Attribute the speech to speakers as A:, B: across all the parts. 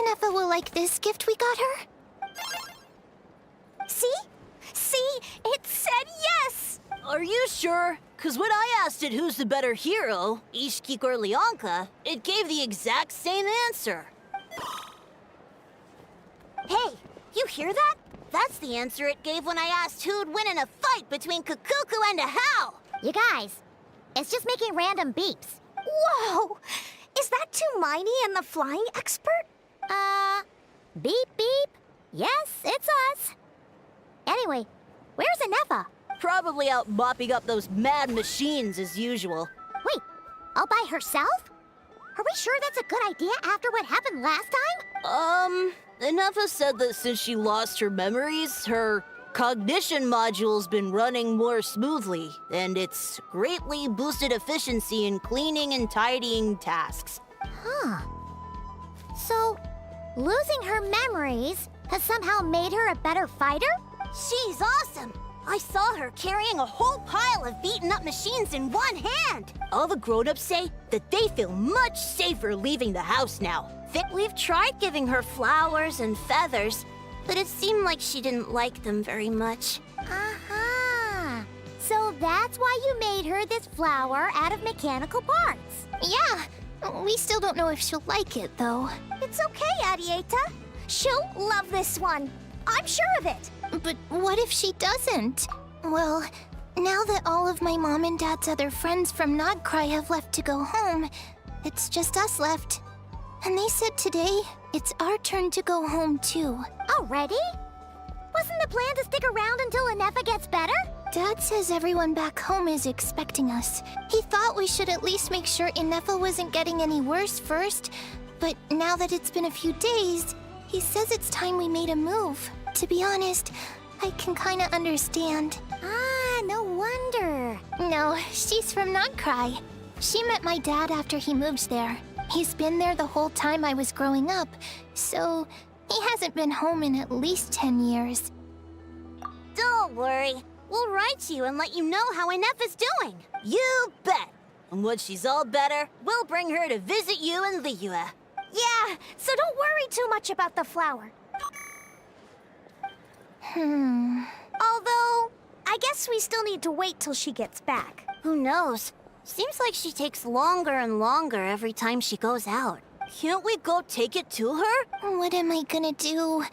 A: Ineffa will like this gift we got her. See? See? It said yes!
B: Are you sure? Cause when I asked it who's the better hero, Ishkik or Leonka, it gave the exact same answer. Hey, you hear that? That's the answer it gave when I asked who'd win in a fight between Kukuku and a How.
A: You guys, it's just making random beeps. Whoa! Is that Tumaini and the flying expert? Beep beep. Yes, it's us. Anyway, where's Ineffa?
B: Probably out mopping up those mad machines as usual.
A: Wait, all by herself? Are we sure that's a good idea after what happened last time?
B: Ineffa said that since she lost her memories, her cognition module's been running more smoothly, and it's greatly boosted efficiency in cleaning and tidying tasks.
A: Huh. So, losing her memories has somehow made her a better fighter?
B: She's awesome! I saw her carrying a whole pile of beaten-up machines in one hand! All the grown-ups say that they feel much safer leaving the house now. We've tried giving her flowers and feathers, but it seemed like she didn't like them very much.
A: Aha! So that's why you made her this flower out of mechanical parts. Yeah, we still don't know if she'll like it, though. It's okay, Arieta. She'll love this one. I'm sure of it. But what if she doesn't? Well, now that all of my mom and dad's other friends from Nodcry have left to go home, it's just us left. And they said today, it's our turn to go home too. Already? Wasn't the plan to stick around until Ineffa gets better? Dad says everyone back home is expecting us. He thought we should at least make sure Ineffa wasn't getting any worse first. But now that it's been a few days, he says it's time we made a move. To be honest, I can kinda understand. Ah, no wonder. No, she's from Nodcry. She met my dad after he moved there. He's been there the whole time I was growing up, so he hasn't been home in at least 10 years.
B: Don't worry. We'll write to you and let you know how Ineffa's doing. You bet. And when she's all better, we'll bring her to visit you in Liyue.
A: Yeah, so don't worry too much about the flower. Although, I guess we still need to wait till she gets back.
B: Who knows? Seems like she takes longer and longer every time she goes out. Can't we go take it to her?
A: What am I gonna do?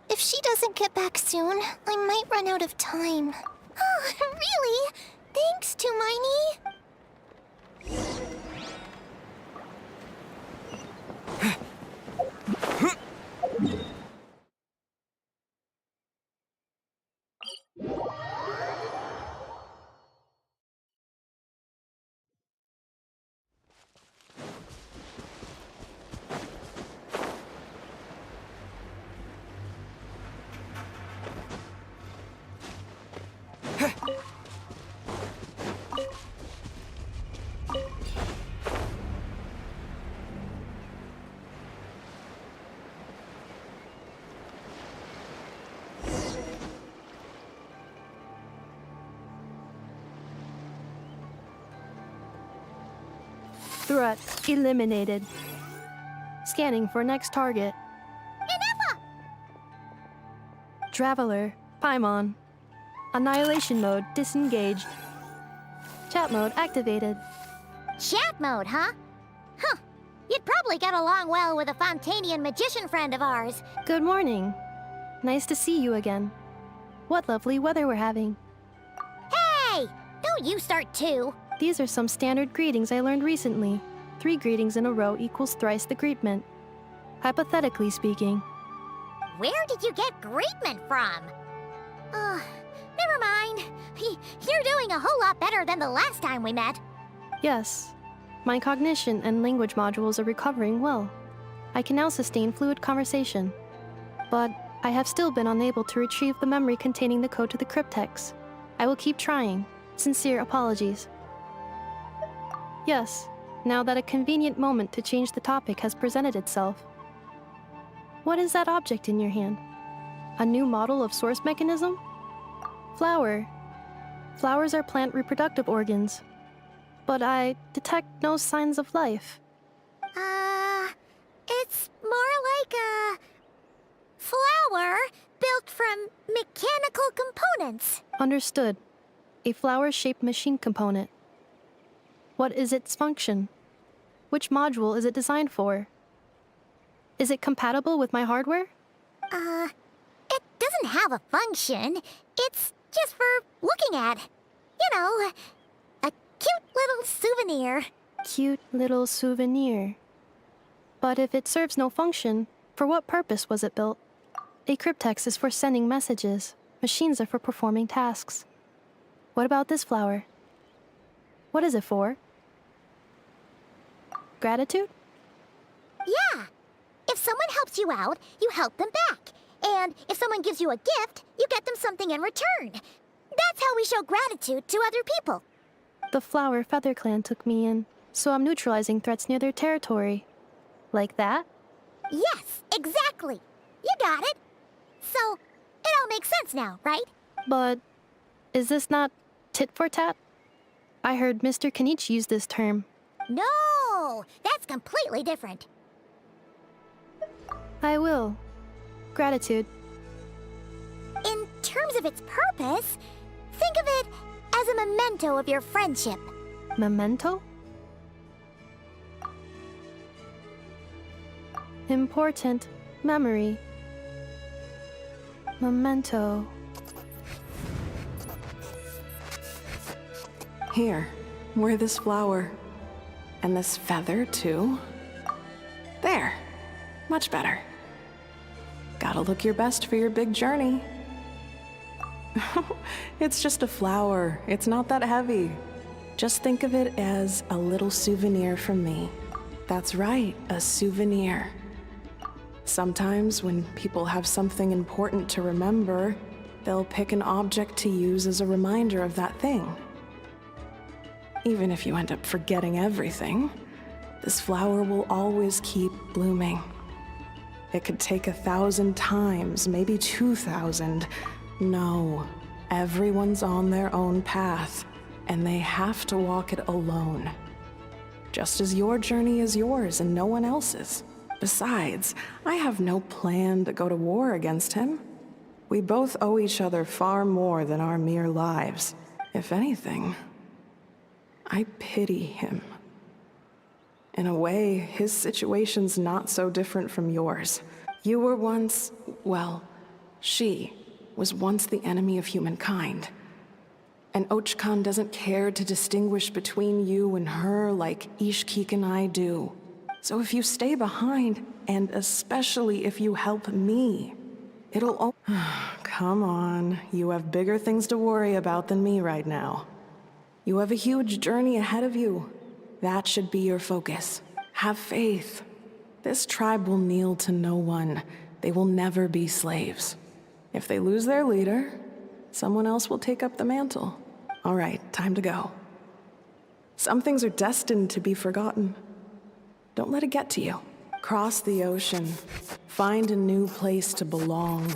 A: If she doesn't get back soon, I might run out of time. Oh, really? Thanks, Tumaini.
C: Threat eliminated. Scanning for next target.
A: Ineffa!
C: Traveler, Paimon. Annihilation mode disengaged. Chat mode activated.
A: Chat mode, huh? Huh. You'd probably get along well with a Fontanian magician friend of ours.
C: Good morning. Nice to see you again. What lovely weather we're having.
A: Hey! Don't you start too.
C: These are some standard greetings I learned recently. 3 greetings in a row equals thrice the greetment. Hypothetically speaking.
A: Where did you get greetment from? Never mind. You're doing a whole lot better than the last time we met.
C: Yes. My cognition and language modules are recovering well. I can now sustain fluid conversation. But I have still been unable to retrieve the memory containing the code to the cryptex. I will keep trying. Sincere apologies. Yes, now that a convenient moment to change the topic has presented itself. What is that object in your hand? A new model of source mechanism? Flower. Flowers are plant reproductive organs. But I detect no signs of life.
A: It's more like a mechanical components.
C: Understood. A flower-shaped machine component. What is its function? Which module is it designed for? Is it compatible with my hardware?
A: It doesn't have a function. It's just for looking at. You know, a cute little souvenir.
C: Cute little souvenir. But if it serves no function, for what purpose was it built? A cryptex is for sending messages. Machines are for performing tasks. What about this flower? What is it for? Gratitude?
A: Yeah. If someone helps you out, you help them back. And if someone gives you a gift, you get them something in return. That's how we show gratitude to other people.
C: The Flower Feather Clan took me in, so I'm neutralizing threats near their territory. Like that?
A: Yes, exactly. You got it. So, it all makes sense now, right?
C: But is this not tit for tat? I heard Mr. Kenichi use this term.
A: No, that's completely different.
C: I will. Gratitude.
A: In terms of its purpose, think of it as a memento of your friendship.
C: Memento? Important memory. Memento.
D: Here, wear this flower. And this feather, too. There. Much better. Gotta look your best for your big journey. It's just a flower. It's not that heavy. Just think of it as a little souvenir from me. That's right, a souvenir. Sometimes when people have something important to remember, they'll pick an object to use as a reminder of that thing. Even if you end up forgetting everything, this flower will always keep blooming. It could take 1,000 times, maybe 2,000. No, everyone's on their own path, and they have to walk it alone. Just as your journey is yours and no one else's. Besides, I have no plan to go to war against him. We both owe each other far more than our mere lives. If anything, I pity him. In a way, his situation's not so different from yours. You were once, well, she was once the enemy of humankind. And Ochkan doesn't care to distinguish between you and her like Ishkik and I do. So if you stay behind, and especially if you help me, it'll Come on, you have bigger things to worry about than me right now. You have a huge journey ahead of you. That should be your focus. Have faith. This tribe will kneel to no one. They will never be slaves. If they lose their leader, someone else will take up the mantle. All right, time to go. Some things are destined to be forgotten. Don't let it get to you. Cross the ocean. Find a new place to belong.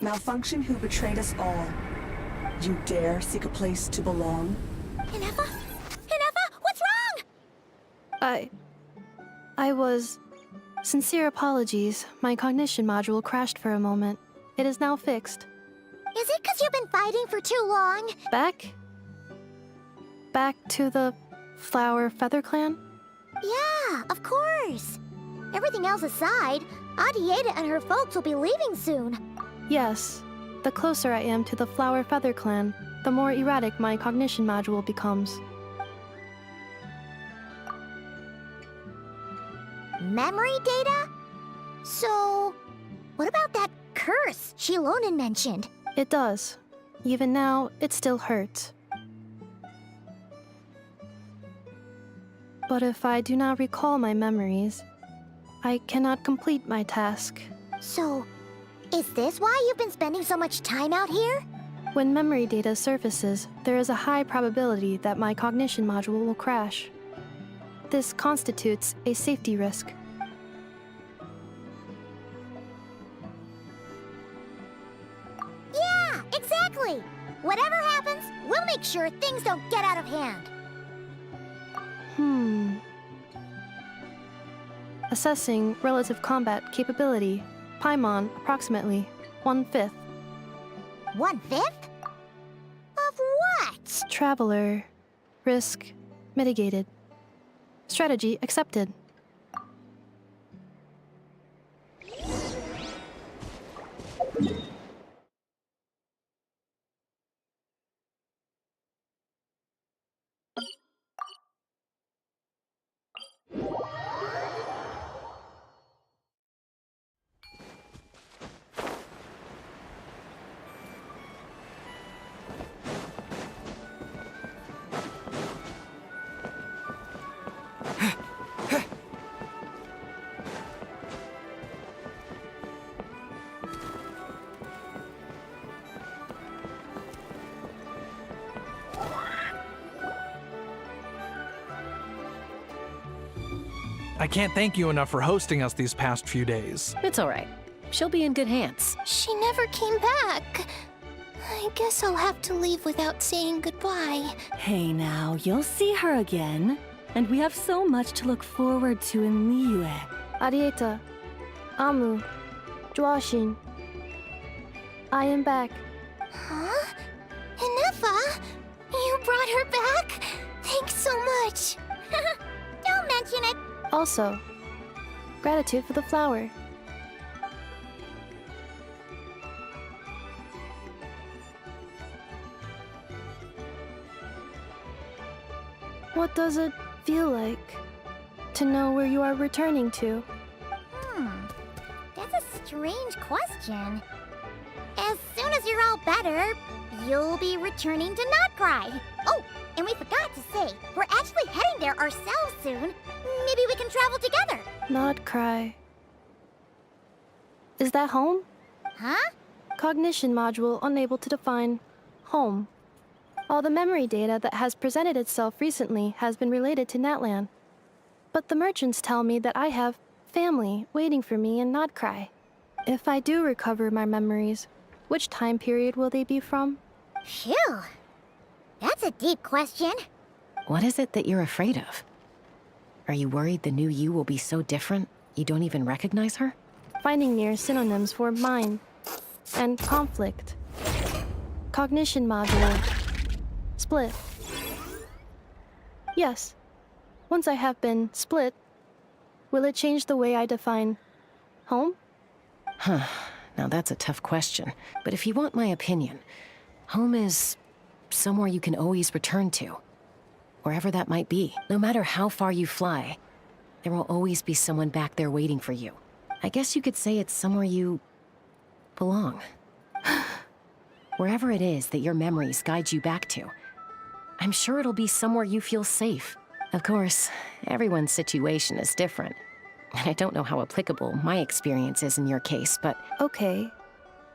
E: Malfunction who betrayed us all. You dare seek a place to belong?
A: Inefa? Inefa, what's wrong?
C: I was... Sincere apologies. My cognition module crashed for a moment. It is now fixed.
A: Is it because you've been fighting for too long?
C: Back? Back to the Flower Feather Clan?
A: Yeah, of course. Everything else aside, Adieta and her folks will be leaving soon.
C: Yes. The closer I am to the Flower Feather Clan, the more erratic my cognition module becomes.
A: Memory data? So, what about that curse Shilonen mentioned?
C: It does. Even now, it still hurts. But if I do not recall my memories, I cannot complete my task.
A: So, is this why you've been spending so much time out here?
C: When memory data surfaces, there is a high probability that my cognition module will crash. This constitutes a safety risk.
A: Yeah, exactly! Whatever happens, we'll make sure things don't get out of hand.
C: Assessing relative combat capability. Paimon, approximately 1/5.
A: 1/5? Of what?
C: Traveler. Risk mitigated. Strategy accepted.
F: I can't thank you enough for hosting us these past few days.
G: It's all right. She'll be in good hands.
A: She never came back. I guess I'll have to leave without saying goodbye.
H: Hey now, you'll see her again. And we have so much to look forward to in Liyue.
C: Arieta. Amu. Joashin. I am back.
A: Huh? Inefa? You brought her back? Thanks so much. Don't mention it.
C: Also, gratitude for the flower. What does it feel like to know where you are returning to?
A: That's a strange question. As soon as you're all better, you'll be returning to Not Cry. Oh, and we forgot to say, we're actually heading there ourselves soon. Maybe we can travel together.
C: Not cry. Is that home?
A: Huh?
C: Cognition module unable to define home. All the memory data that has presented itself recently has been related to Natlan. But the merchants tell me that I have family waiting for me in Not Cry. If I do recover my memories, which time period will they be from?
A: Phew. That's a deep question.
G: What is it that you're afraid of? Are you worried the new you will be so different you don't even recognize her?
C: Finding near synonyms for mine and conflict. Cognition module. Split. Yes. Once I have been split, will it change the way I define home?
G: Now that's a tough question. But if you want my opinion, home is somewhere you can always return to. Wherever that might be. No matter how far you fly, there will always be someone back there waiting for you. I guess you could say it's somewhere you belong. Wherever it is that your memories guide you back to, I'm sure it'll be somewhere you feel safe. Of course, everyone's situation is different. And I don't know how applicable my experience is in your case, but...
C: Okay.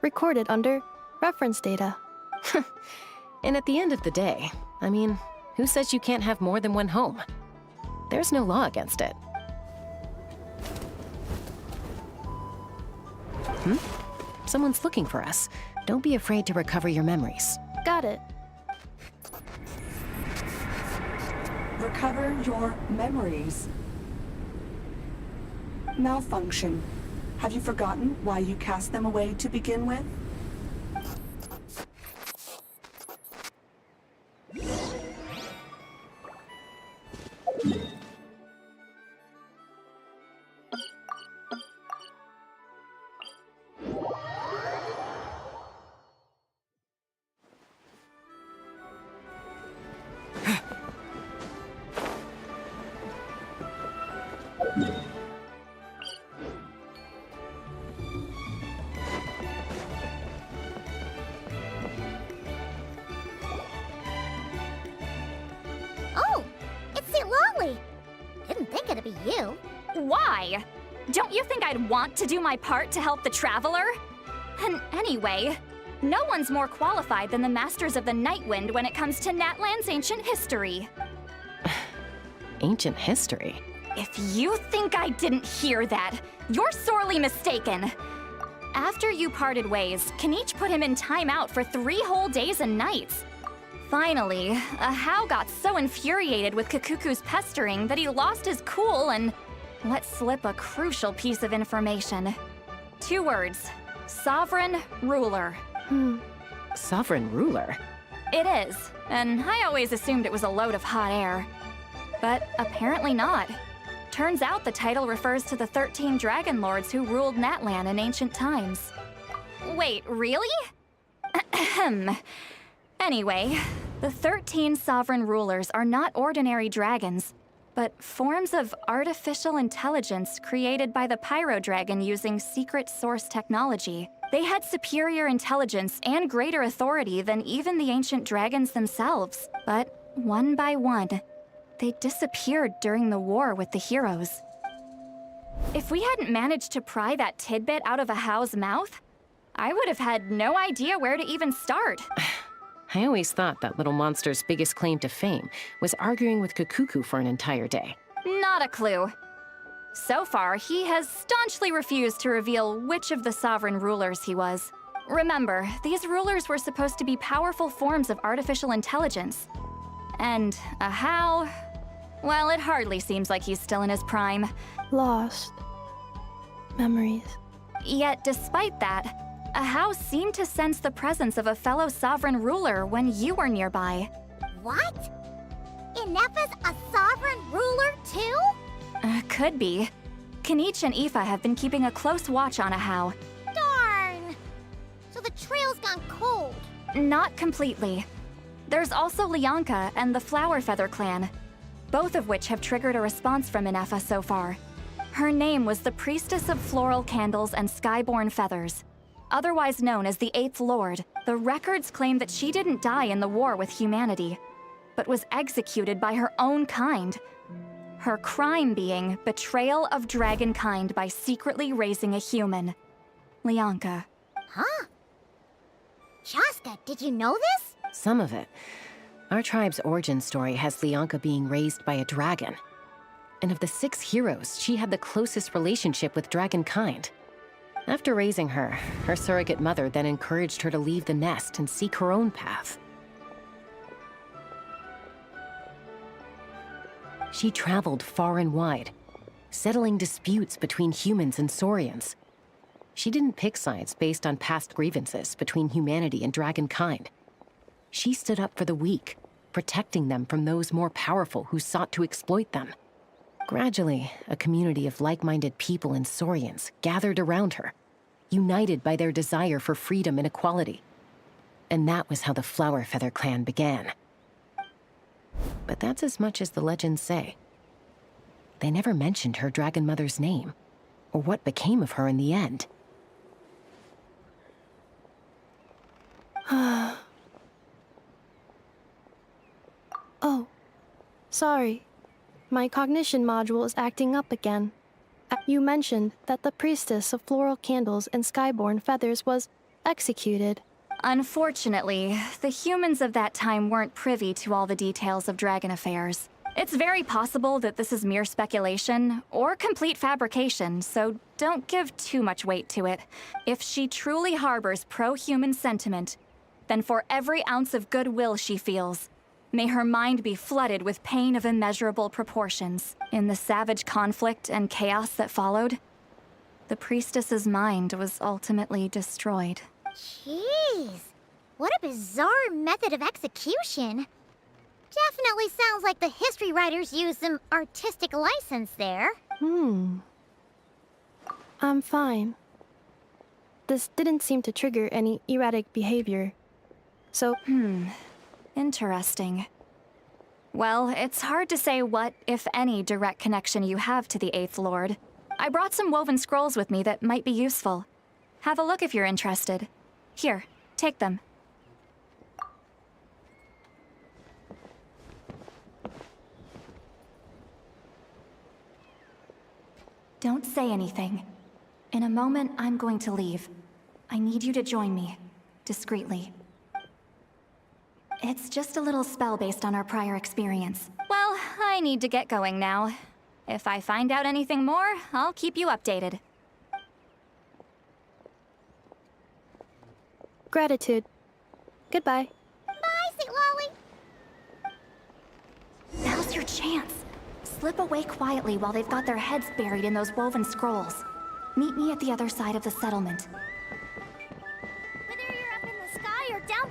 C: Recorded under reference data.
G: And at the end of the day, I mean, who says you can't have more than one home? There's no law against it. Someone's looking for us. Don't be afraid to recover your memories.
C: Got it.
E: Recover your memories. Malfunction. Have you forgotten why you cast them away to begin with?
A: Oh, it's St. Lolly. Didn't think it'd be you.
I: Why? Don't you think I'd want to do my part to help the Traveler? And anyway, no one's more qualified than the Masters of the Nightwind when it comes to Natlan's ancient history.
G: Ancient history?
I: If you think I didn't hear that, you're sorely mistaken. After you parted ways, Kaniche put him in timeout for 3 whole days and nights. Finally, Ahau got so infuriated with Kakuku's pestering that he lost his cool and let slip a crucial piece of information. 2 words. Sovereign Ruler.
G: Sovereign ruler?
I: It is, and I always assumed it was a load of hot air. But apparently not. Turns out the title refers to the 13 dragon lords who ruled Natlan in ancient times. Wait, really? Ahem. Anyway, the 13 sovereign rulers are not ordinary dragons, but forms of artificial intelligence created by the Pyro Dragon using secret source technology. They had superior intelligence and greater authority than even the ancient dragons themselves. But one by one, they disappeared during the war with the heroes. If we hadn't managed to pry that tidbit out of Ahau's mouth, I would have had no idea where to even start.
G: I always thought that little monster's biggest claim to fame was arguing with Kakuku for an entire day.
I: Not a clue. So far, he has staunchly refused to reveal which of the sovereign rulers he was. Remember, these rulers were supposed to be powerful forms of artificial intelligence. And Ahau, well, it hardly seems like he's still in his prime.
C: Lost. Memories.
I: Yet, despite that, Ahau seemed to sense the presence of a fellow sovereign ruler when you were nearby.
A: What? Inepa's a sovereign ruler too?
I: Could be. Kenichi and Aoife have been keeping a close watch on Ahau.
A: Darn! So the trail's gone cold.
I: Not completely. There's also Lianka and the Flower Feather clan, both of which have triggered a response from Inepa so far. Her name was the Priestess of Floral Candles and Skyborn Feathers. Otherwise known as the Eighth Lord, the records claim that she didn't die in the war with humanity, but was executed by her own kind. Her crime being betrayal of dragonkind by secretly raising a human. Lianka.
A: Huh? Chaska, did you know this?
G: Some of it. Our tribe's origin story has Lianka being raised by a dragon. And of the 6 heroes, she had the closest relationship with dragonkind. After raising her, her surrogate mother then encouraged her to leave the nest and seek her own path. She traveled far and wide, settling disputes between humans and Saurians. She didn't pick sides based on past grievances between humanity and dragonkind. She stood up for the weak, protecting them from those more powerful who sought to exploit them. Gradually, a community of like-minded people and Saurians gathered around her, united by their desire for freedom and equality. And that was how the Flower Feather clan began. But that's as much as the legends say. They never mentioned her dragon mother's name, or what became of her in the end.
C: Oh, sorry. My cognition module is acting up again. You mentioned that the Priestess of Floral Candles and Skyborn Feathers was executed.
I: Unfortunately, the humans of that time weren't privy to all the details of dragon affairs. It's very possible that this is mere speculation, or complete fabrication, so don't give too much weight to it. If she truly harbors pro-human sentiment, then for every ounce of goodwill she feels, may her mind be flooded with pain of immeasurable proportions. In the savage conflict and chaos that followed, the priestess's mind was ultimately destroyed.
A: Jeez, what a bizarre method of execution. Definitely sounds like the history writers used some artistic license there.
C: I'm fine. This didn't seem to trigger any erratic behavior. So,
I: Interesting. Well, it's hard to say what, if any, direct connection you have to the Eighth Lord. I brought some woven scrolls with me that might be useful. Have a look if you're interested. Here, take them. Don't say anything. In a moment, I'm going to leave. I need you to join me, discreetly. It's just a little spell based on our prior experience. Well, I need to get going now. If I find out anything more, I'll keep you updated.
C: gratitude. Goodbye.
A: Bye, Sweet Lolly.
I: Now's your chance. Slip away quietly while they've got their heads buried in those woven scrolls. Meet me at the other side of the settlement.
A: Whether you're up in the sky or down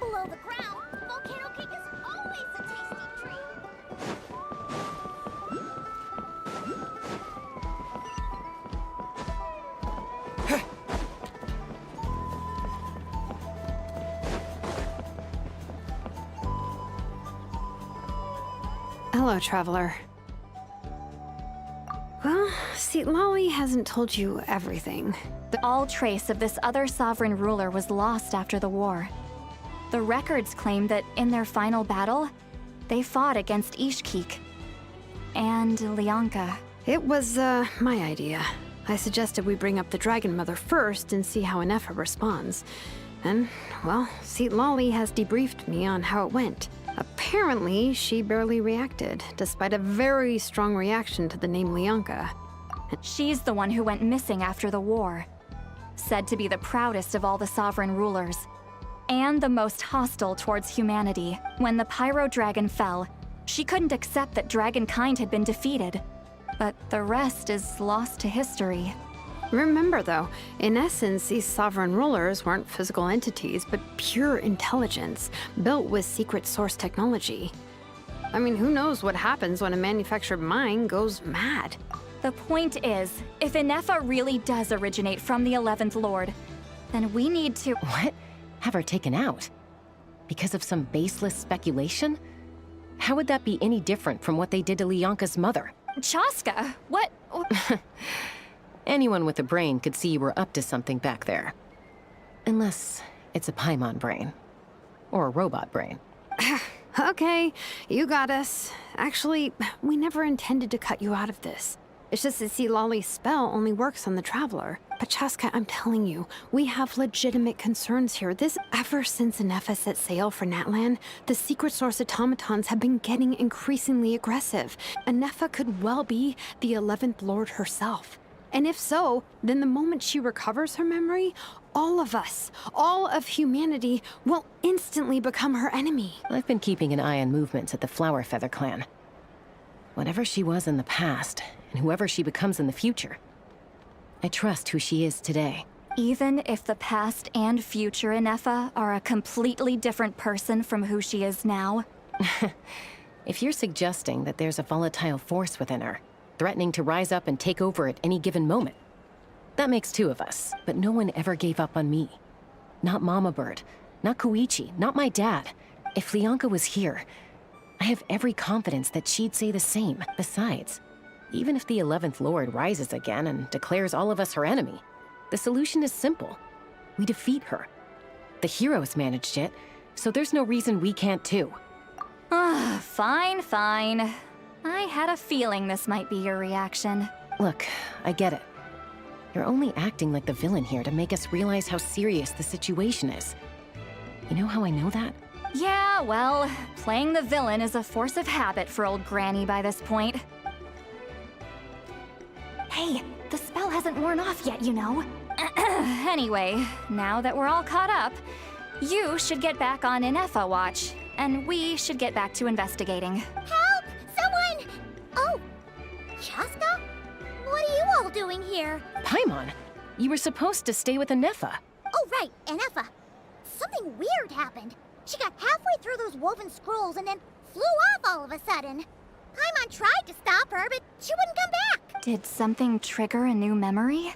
J: Hello, Traveler. Well, see, Lolly hasn't told you everything.
I: All trace of this other sovereign ruler was lost after the war. The records claim that in their final battle, they fought against Ishkik and Lianka.
J: It was, my idea. I suggested we bring up the Dragon Mother first and see how Inefa responds. And, well, see, Lolly has debriefed me on how it went. Apparently, she barely reacted, despite a very strong reaction to the name Lianka.
I: She's the one who went missing after the war. Said to be the proudest of all the sovereign rulers. And the most hostile towards humanity. When the Pyro Dragon fell, she couldn't accept that dragonkind had been defeated. But the rest is lost to history.
J: Remember, though, in essence, these sovereign rulers weren't physical entities, but pure intelligence, built with secret source technology. I mean, who knows what happens when a manufactured mind goes mad?
I: The point is, if Inefa really does originate from the 11th Lord, then we need to—
G: What? Have her taken out? Because of some baseless speculation? How would that be any different from what they did to Lianka's mother?
I: Chaska, what?
G: Anyone with a brain could see you were up to something back there. Unless it's a Paimon brain. Or a robot brain.
J: Okay, you got us. Actually, we never intended to cut you out of this. It's just that, see, Lolly's spell only works on the Traveler. But Chaska, I'm telling you, we have legitimate concerns here. Ever since Inefa set sail for Natlan, the secret source automatons have been getting increasingly aggressive. Inefa could well be the 11th Lord herself. And if so, then the moment she recovers her memory, all of us, all of humanity, will instantly become her enemy.
G: I've been keeping an eye on movements at the Flower Feather clan. Whatever she was in the past, and whoever she becomes in the future, I trust who she is today.
I: Even if the past and future Inefa are a completely different person from who she is now?
G: If you're suggesting that there's a volatile force within her, threatening to rise up and take over at any given moment, that makes two of us, but no one ever gave up on me. Not Mama Bird, not Koichi, not my dad. If Lianka was here, I have every confidence that she'd say the same. Besides, even if the 11th Lord rises again and declares all of us her enemy, the solution is simple. We defeat her. The heroes managed it, so there's no reason we can't too.
I: Fine, fine. I had a feeling this might be your reaction.
G: Look, I get it. You're only acting like the villain here to make us realize how serious the situation is. You know how I know that?
I: Yeah, well, playing the villain is a force of habit for old Granny by this point. Hey, the spell hasn't worn off yet, you know. Anyway, now that we're all caught up, you should get back on Inefa watch, and we should get back to investigating.
A: Help! Someone! Oh, Chaska? What are you all doing here?
G: Paimon, you were supposed to stay with Inefa.
A: Oh, right, Inefa. Something weird happened. She got halfway through those woven scrolls and then flew off all of a sudden. Paimon tried to stop her, but she wouldn't come back.
I: Did something trigger a new memory?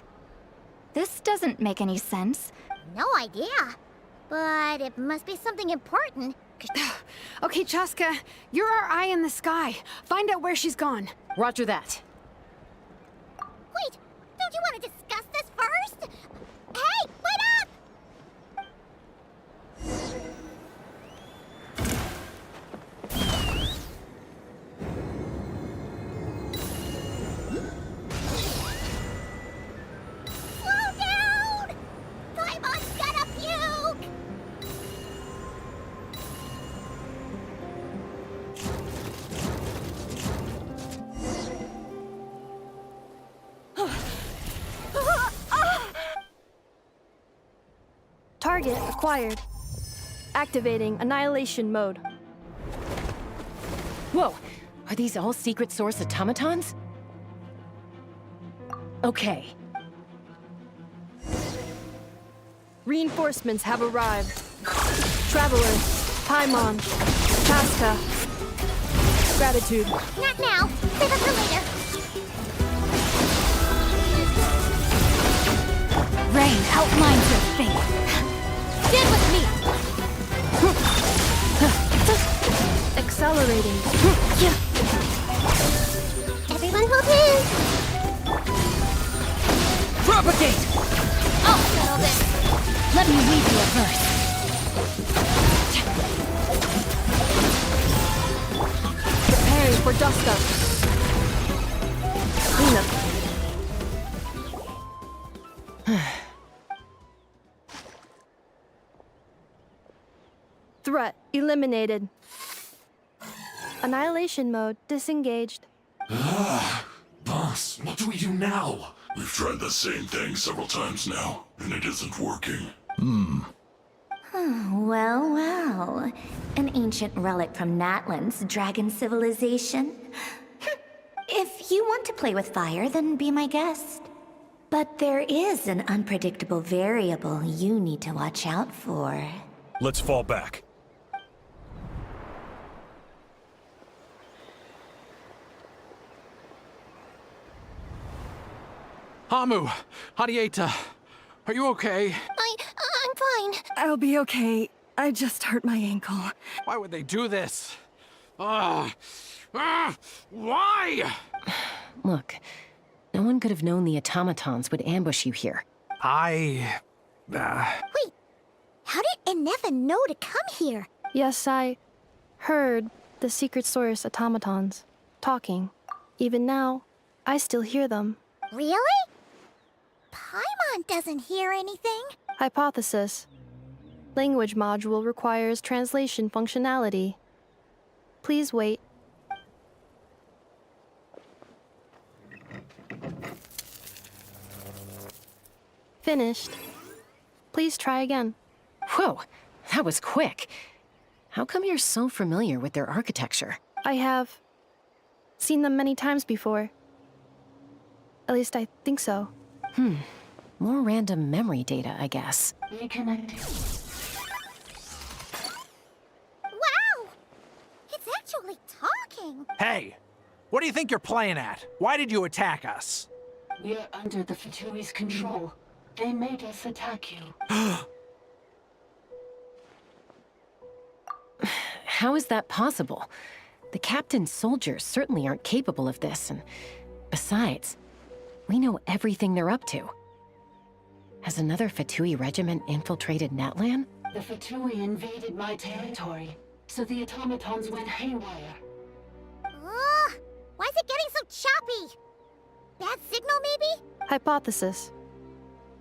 I: This doesn't make any sense.
A: No idea. But it must be something important.
J: Okay, Chaska, you're our eye in the sky. Find out where she's gone.
G: Roger that.
A: Wait, don't you want to discuss this first? Hey, wait up! Slow down! Paimon's gonna puke!
C: Target acquired. Activating annihilation mode.
G: Whoa, are these all secret source automatons? Okay.
C: Reinforcements have arrived. Travelers, Paimon, Chaska. Gratitude.
A: Not now. Save it for later.
I: Rain outlines your fate.
A: Stand with me.
C: Accelerating.
A: Unhook him!
I: Propagate!
A: I'll settle this.
I: Let me weave you a verse.
C: Preparing for dust up. Cleanup. Threat eliminated. Annihilation mode disengaged.
K: Boss, what do we do now? We've tried the same thing several times now, and it isn't working.
A: Well, well. An ancient relic from Natlan's dragon civilization. If you want to play with fire, then be my guest. But there is an unpredictable variable you need to watch out for.
K: Let's fall back.
F: Hamu, Hadieta, are you okay?
A: I'm fine.
H: I'll be okay. I just hurt my ankle.
F: Why would they do this? Why?
G: Look, no one could have known the automatons would ambush you here.
A: Wait, how did Inefa know to come here?
C: Yes, I heard the secret source automatons talking. Even now, I still hear them.
A: Really? Paimon doesn't hear anything.
C: Hypothesis. Language module requires translation functionality. Please wait. Finished. Please try again.
G: Whoa, that was quick. How come you're so familiar with their architecture?
C: I have seen them many times before. At least I think so.
G: More random memory data, I guess.
A: Wow! It's actually talking.
F: Hey, what do you think you're playing at? Why did you attack us?
L: We're under the Fatui's control. They made us attack you.
G: How is that possible? The captain's soldiers certainly aren't capable of this, and besides, we know everything they're up to. Has another Fatui regiment infiltrated Natlan?
L: The Fatui invaded my territory, so the automatons went haywire.
A: Why is it getting so choppy? Bad signal, maybe?
C: Hypothesis.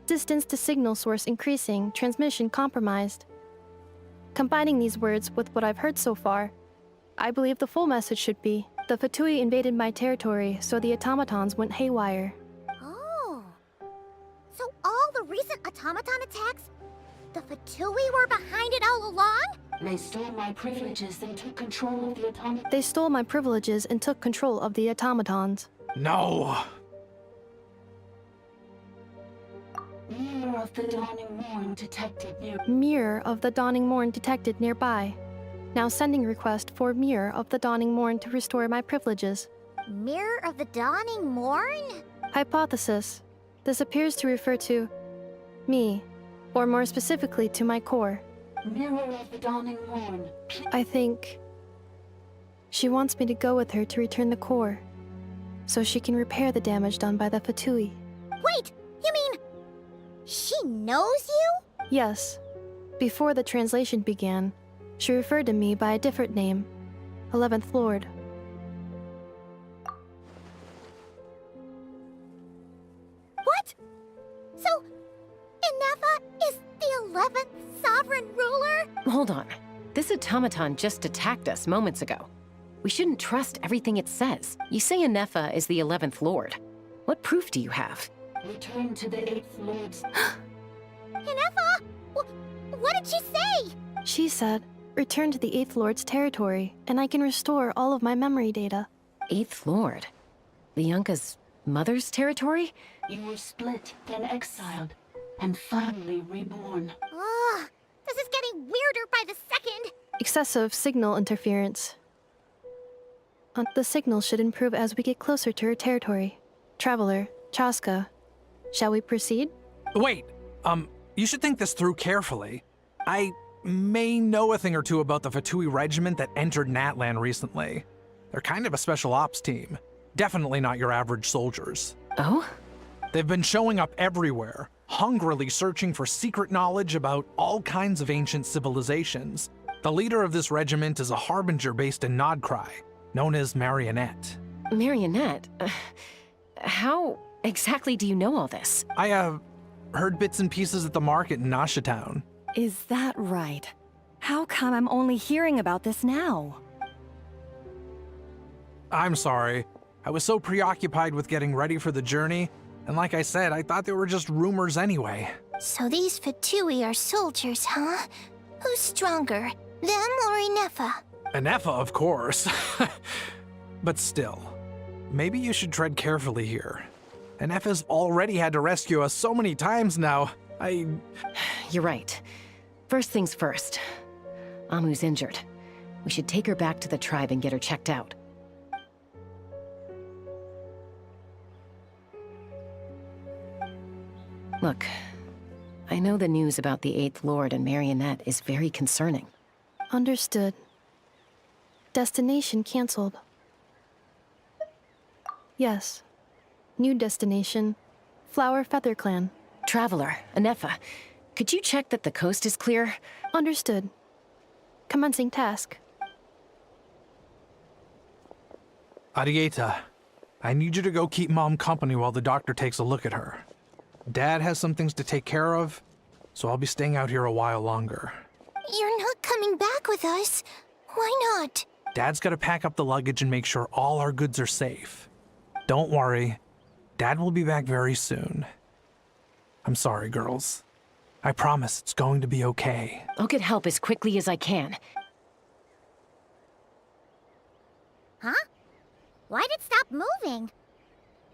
C: Distance to signal source increasing, transmission compromised. Combining these words with what I've heard so far, I believe the full message should be, the Fatui invaded my territory, so the automatons went haywire.
A: Oh. So all the recent automaton attacks, the Fatui were behind it all along?
L: They stole my privileges and took control of the automatons.
C: They stole my privileges and took control of the automatons.
F: No.
L: Mirror of the Dawning Morn detected near.
C: Mirror of the Dawning Morn detected nearby. Now sending request for Mirror of the Dawning Morn to restore my privileges.
A: Mirror of the Dawning Morn?
C: Hypothesis. This appears to refer to me, or more specifically to my core.
L: Mirror of the Dawning Morn.
C: I think she wants me to go with her to return the core, so she can repair the damage done by the Fatui.
A: Wait, you mean she knows you?
C: Yes. Before the translation began, she referred to me by a different name, 11th Lord.
A: What? So, Inefa is the 11th sovereign ruler?
G: Hold on. This automaton just attacked us moments ago. We shouldn't trust everything it says. You say Inefa is the 11th Lord. What proof do you have?
L: Return to the 8th Lord's.
A: Inefa? What did she say?
C: She said, return to the 8th Lord's territory, and I can restore all of my memory data.
G: 8th Lord? The Yunka's mother's territory?
L: You were split, then exiled, and finally reborn.
A: Ugh, this is getting weirder by the second.
C: Excessive signal interference. The signal should improve as we get closer to her territory. Traveler, Chaska, shall we proceed?
F: Wait, you should think this through carefully. I may know a thing or two about the Fatui regiment that entered Natlan recently. They're kind of a special ops team. Definitely not your average soldiers.
G: Oh?
F: They've been showing up everywhere, hungrily searching for secret knowledge about all kinds of ancient civilizations. The leader of this regiment is a harbinger based in Nodcry, known as Marionette.
G: Marionette? How exactly do you know all this?
F: I, heard bits and pieces at the market in Nasha Town.
H: Is that right? How come I'm only hearing about this now?
F: I'm sorry. I was so preoccupied with getting ready for the journey, and like I said, I thought they were just rumors anyway.
A: So these Fatui are soldiers, huh? Who's stronger, them or Inefa?
F: Inefa, of course. But still, maybe you should tread carefully here. Inefa's already had to rescue us so many times now.
G: You're right. First things first. Amu's injured. We should take her back to the tribe and get her checked out. Look, I know the news about the Eighth Lord and Marionette is very concerning.
C: Understood. Destination cancelled. Yes. New destination. Flower Feather Clan.
G: Traveler, Inefa, could you check that the coast is clear?
C: Understood. Commencing task.
F: Arieta, I need you to go keep Mom company while the doctor takes a look at her. Dad has some things to take care of, so I'll be staying out here a while longer.
A: You're not coming back with us. Why not?
F: Dad's gotta pack up the luggage and make sure all our goods are safe. Don't worry. Dad will be back very soon. I'm sorry, girls. I promise it's going to be okay.
G: I'll get help as quickly as I can.
A: Huh? Why'd it stop moving?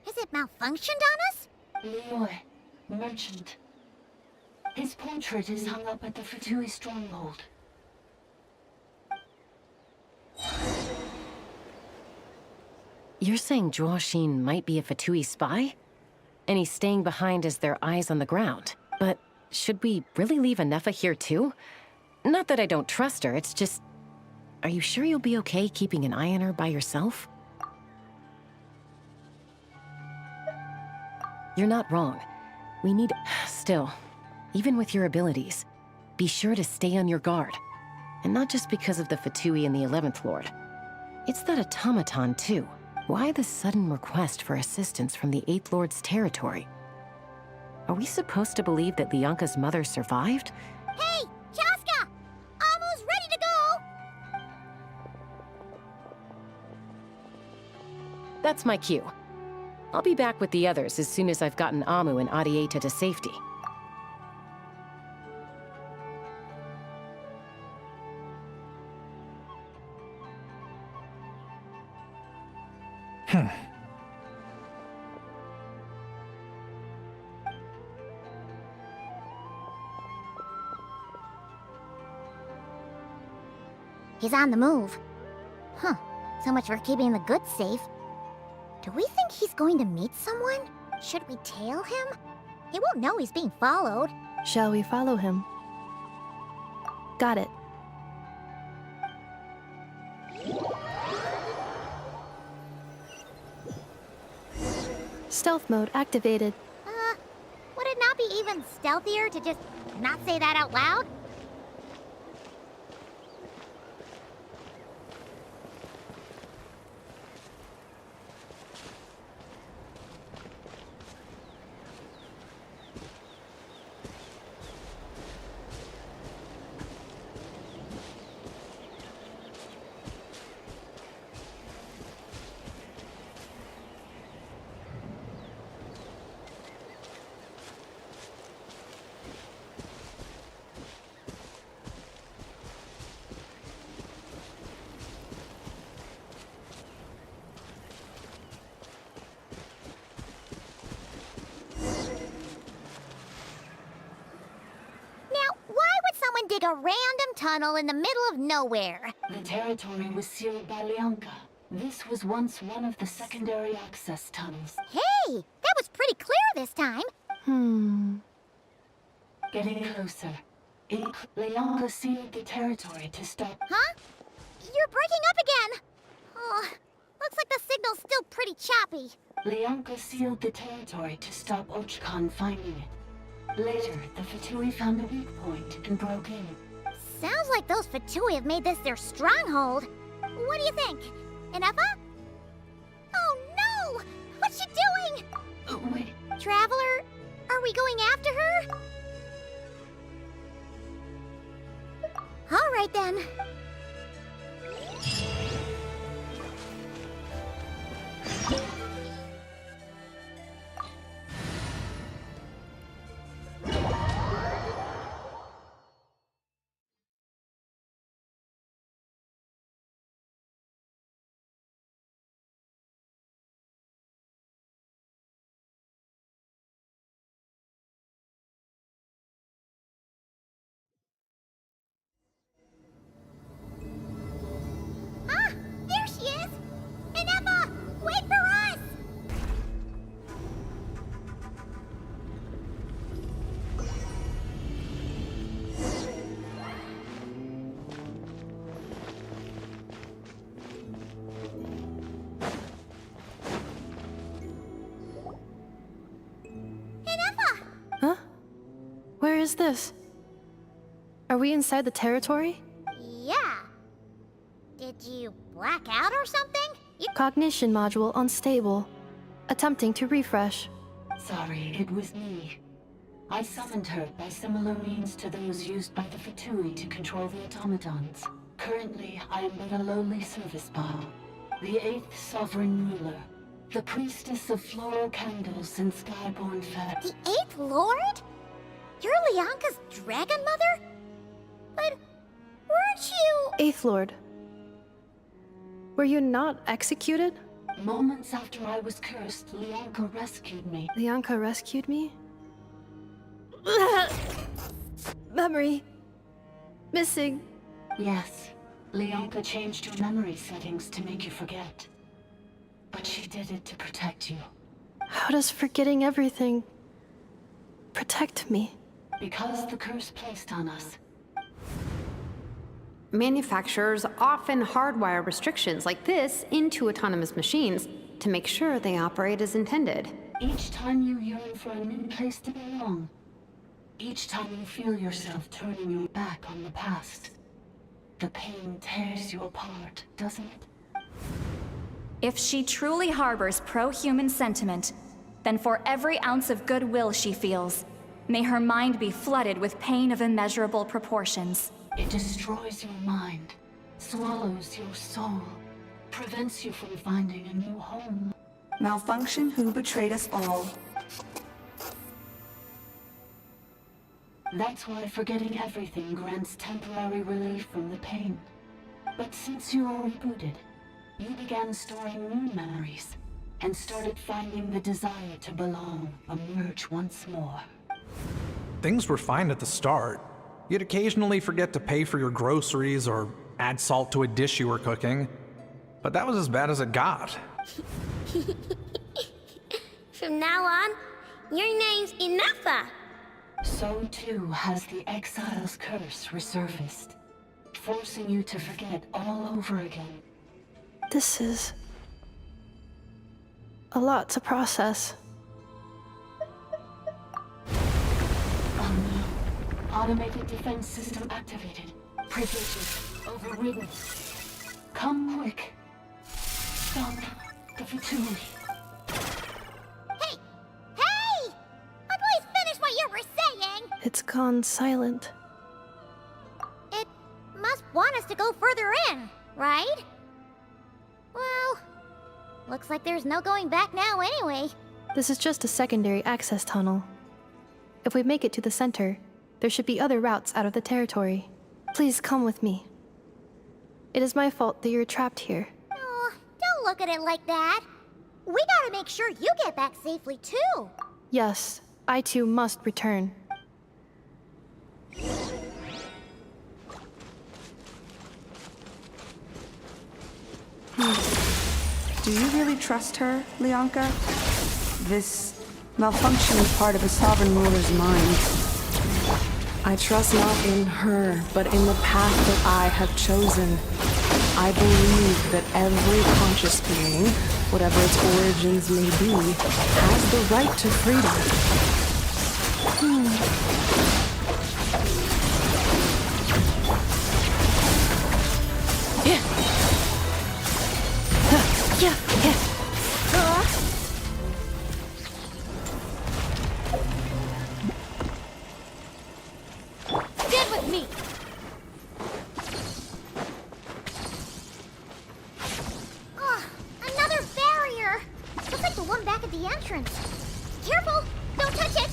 A: Has it malfunctioned on us?
L: Leroy, merchant. His portrait is hung up at the Fatui stronghold.
G: You're saying Joashin might be a Fatui spy? And he's staying behind as their eyes on the ground. But should we really leave Inefa here too? Not that I don't trust her, it's just... Are you sure you'll be okay keeping an eye on her by yourself? You're not wrong. We need... Still, even with your abilities, be sure to stay on your guard. And not just because of the Fatui and the 11th Lord. It's that automaton too. Why the sudden request for assistance from the 8th Lord's territory? Are we supposed to believe that Lianka's mother survived?
A: Hey, Chaska! Amu's ready to go!
G: That's my cue. I'll be back with the others as soon as I've gotten Amu and Arieta to safety.
A: He's on the move. Huh. So much for keeping the goods safe. Do we think he's going to meet someone? Should we tail him? He won't know he's being followed.
C: Shall we follow him? Got it. Stealth mode activated.
A: Would it not be even stealthier to just not say that out loud? Dig a random tunnel in the middle of nowhere.
L: The territory was sealed by Lianka. This was once one of the secondary access tunnels.
A: Hey, that was pretty clear this time.
L: Getting closer. Lianka sealed the territory to stop...
A: Huh? You're breaking up again. Oh, looks like the signal's still pretty choppy.
L: Leonka sealed the territory to stop Ochkon finding it. Later, the Fatui found a weak point and broke in.
A: Sounds like those Fatui have made this their stronghold. What do you think? Inepa? Oh no! What's she doing?
L: Wait.
A: Traveler, are we going after her? All right then. Ah, there she is! Inepa, wait for us! Inepa!
C: Huh? Where is this? Are we inside the territory?
A: Yeah. Did you black out or something?
C: Cognition module unstable. Attempting to refresh.
L: Sorry, it was me. I summoned her by similar means to those used by the Fatui to control the automatons. Currently, I am but a lowly service bot. The 8th Sovereign Ruler. The Priestess of Floral Candles and Skyborn Fat.
A: The 8th Lord? You're Leonka's dragon mother? But weren't you...
C: Eighth Lord. Were you not executed?
L: Moments after I was cursed, Leonka rescued me.
C: Leonka rescued me? Memory. Missing.
L: Yes, Leonka changed your memory settings to make you forget. But she did it to protect you.
C: How does forgetting everything protect me?
L: Because the curse placed on us.
J: Manufacturers often hardwire restrictions like this into autonomous machines to make sure they operate as intended.
L: Each time you yearn for a new place to belong, each time you feel yourself turning your back on the past, the pain tears you apart, doesn't it?
I: If she truly harbors pro-human sentiment, then for every ounce of goodwill she feels, may her mind be flooded with pain of immeasurable proportions.
L: It destroys your mind, swallows your soul, prevents you from finding a new home.
E: Malfunction who betrayed us all.
L: That's why forgetting everything grants temporary relief from the pain. But since you are rebooted, you began storing new memories, and started finding the desire to belong emerge once more.
F: Things were fine at the start. You'd occasionally forget to pay for your groceries or add salt to a dish you were cooking. But that was as bad as it got.
A: From now on, your name's Inepa.
L: So too has the Exile's curse resurfaced, forcing you to forget all over again.
C: This is a lot to process.
L: Oh no. Automated defense system activated. Privileges overridden. Come quick. Stop the Fatui.
A: Hey! Hey! Please finish what you were saying!
C: It's gone silent.
A: It must want us to go further in, right? Well, looks like there's no going back now anyway.
C: This is just a secondary access tunnel. If we make it to the center, there should be other routes out of the territory. Please come with me. It is my fault that you're trapped here.
A: Oh, don't look at it like that. We gotta make sure you get back safely too.
C: Yes, I too must return.
E: Do you really trust her, Leonka? This malfunction is part of the Sovereign Ruler's mind.
D: I trust not in her, but in the path that I have chosen. I believe that every conscious being, whatever its origins may be, has the right to freedom.
A: Get with me! Ah, another barrier! Just like the one back at the entrance. Careful! Don't touch it!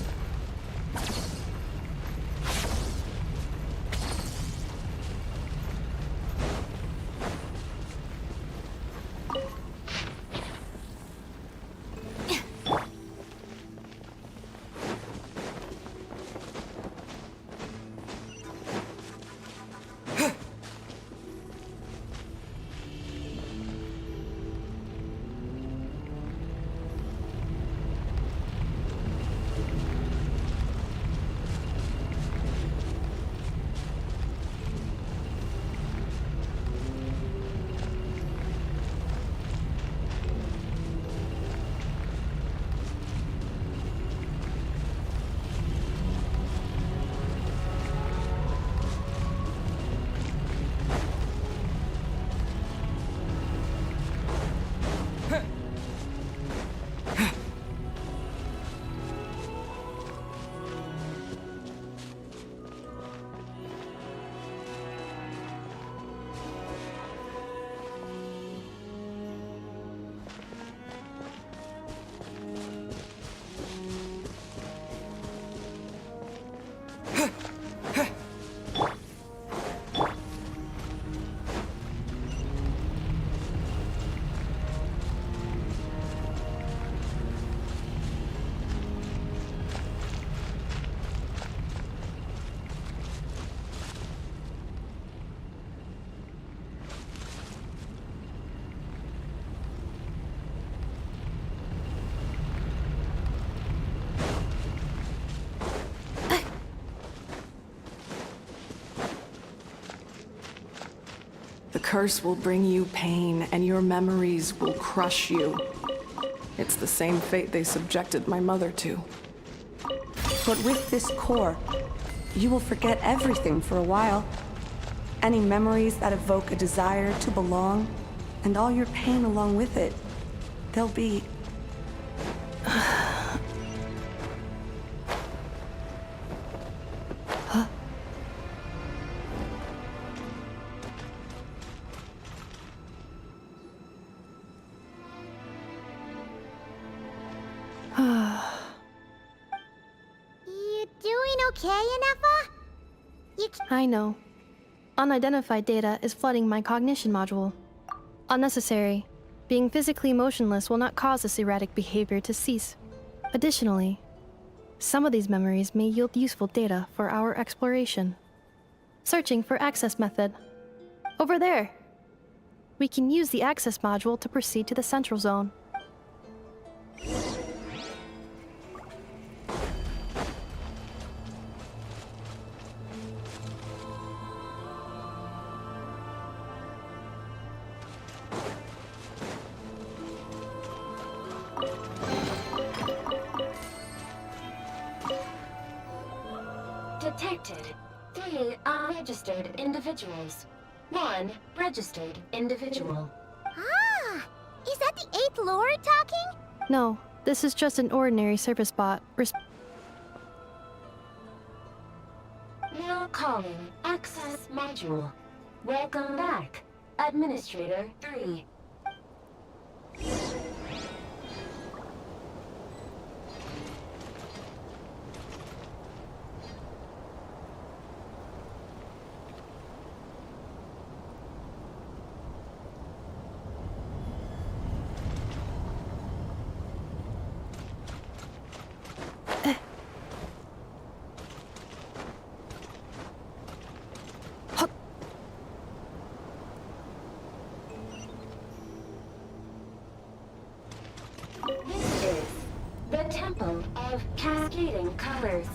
D: The curse will bring you pain, and your memories will crush you. It's the same fate they subjected my mother to.
E: But with this core, you will forget everything for a while. Any memories that evoke a desire to belong, and all your pain along with it, they'll be...
A: You doing okay, Inefa?
C: I know. Unidentified data is flooding my cognition module. Unnecessary. Being physically motionless will not cause this erratic behavior to cease. Additionally, some of these memories may yield useful data for our exploration. Searching for access method. Over there! We can use the access module to proceed to the central zone.
L: Detected 3 unregistered individuals. 1 registered individual.
A: Ah! Is that the 8th Lord talking?
C: No, this is just an ordinary service bot.
L: Now calling access module. Welcome back, Administrator 3. This is the Temple of Cascading Colors.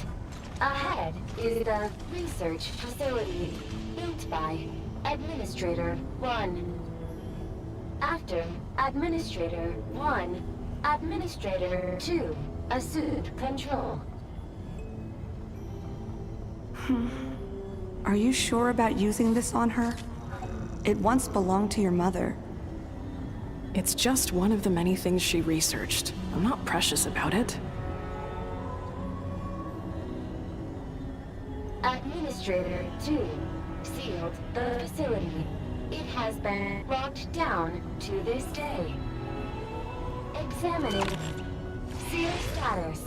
L: Ahead is the research facility built by Administrator 1. After Administrator 1, Administrator 2 assumed control.
E: Are you sure about using this on her? It once belonged to your mother.
D: It's just one of the many things she researched. I'm not precious about it.
L: Administrator 2 sealed the facility. It has been locked down to this day. Examining. Seal status.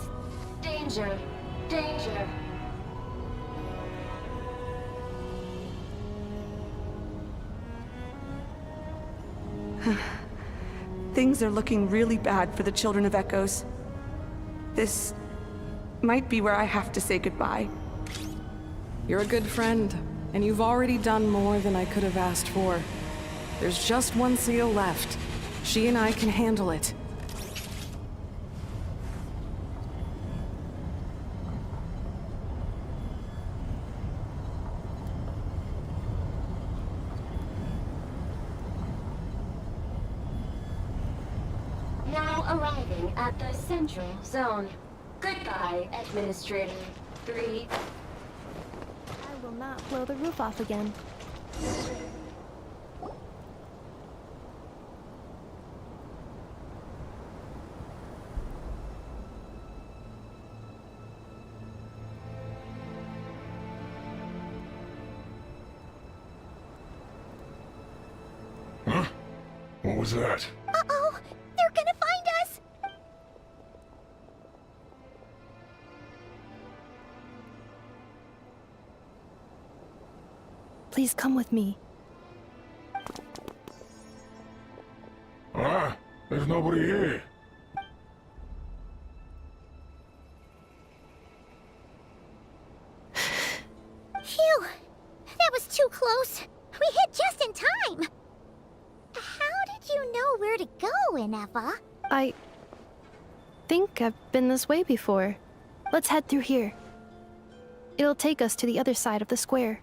L: Danger. Danger.
E: Things are looking really bad for the Children of Echoes. This might be where I have to say goodbye.
D: You're a good friend, and you've already done more than I could have asked for. There's just one seal left. She and I can handle it.
L: Now arriving at the Central Zone. Goodbye, Administrator 3.
C: I will not blow the roof off again.
K: Huh? What was that?
A: Uh-oh! They're gonna find us!
C: Please come with me.
K: Ah, there's nobody here.
A: Phew! That was too close. We hit just in time. How did you know where to go, Ineva?
C: I think I've been this way before. Let's head through here. It'll take us to the other side of the square.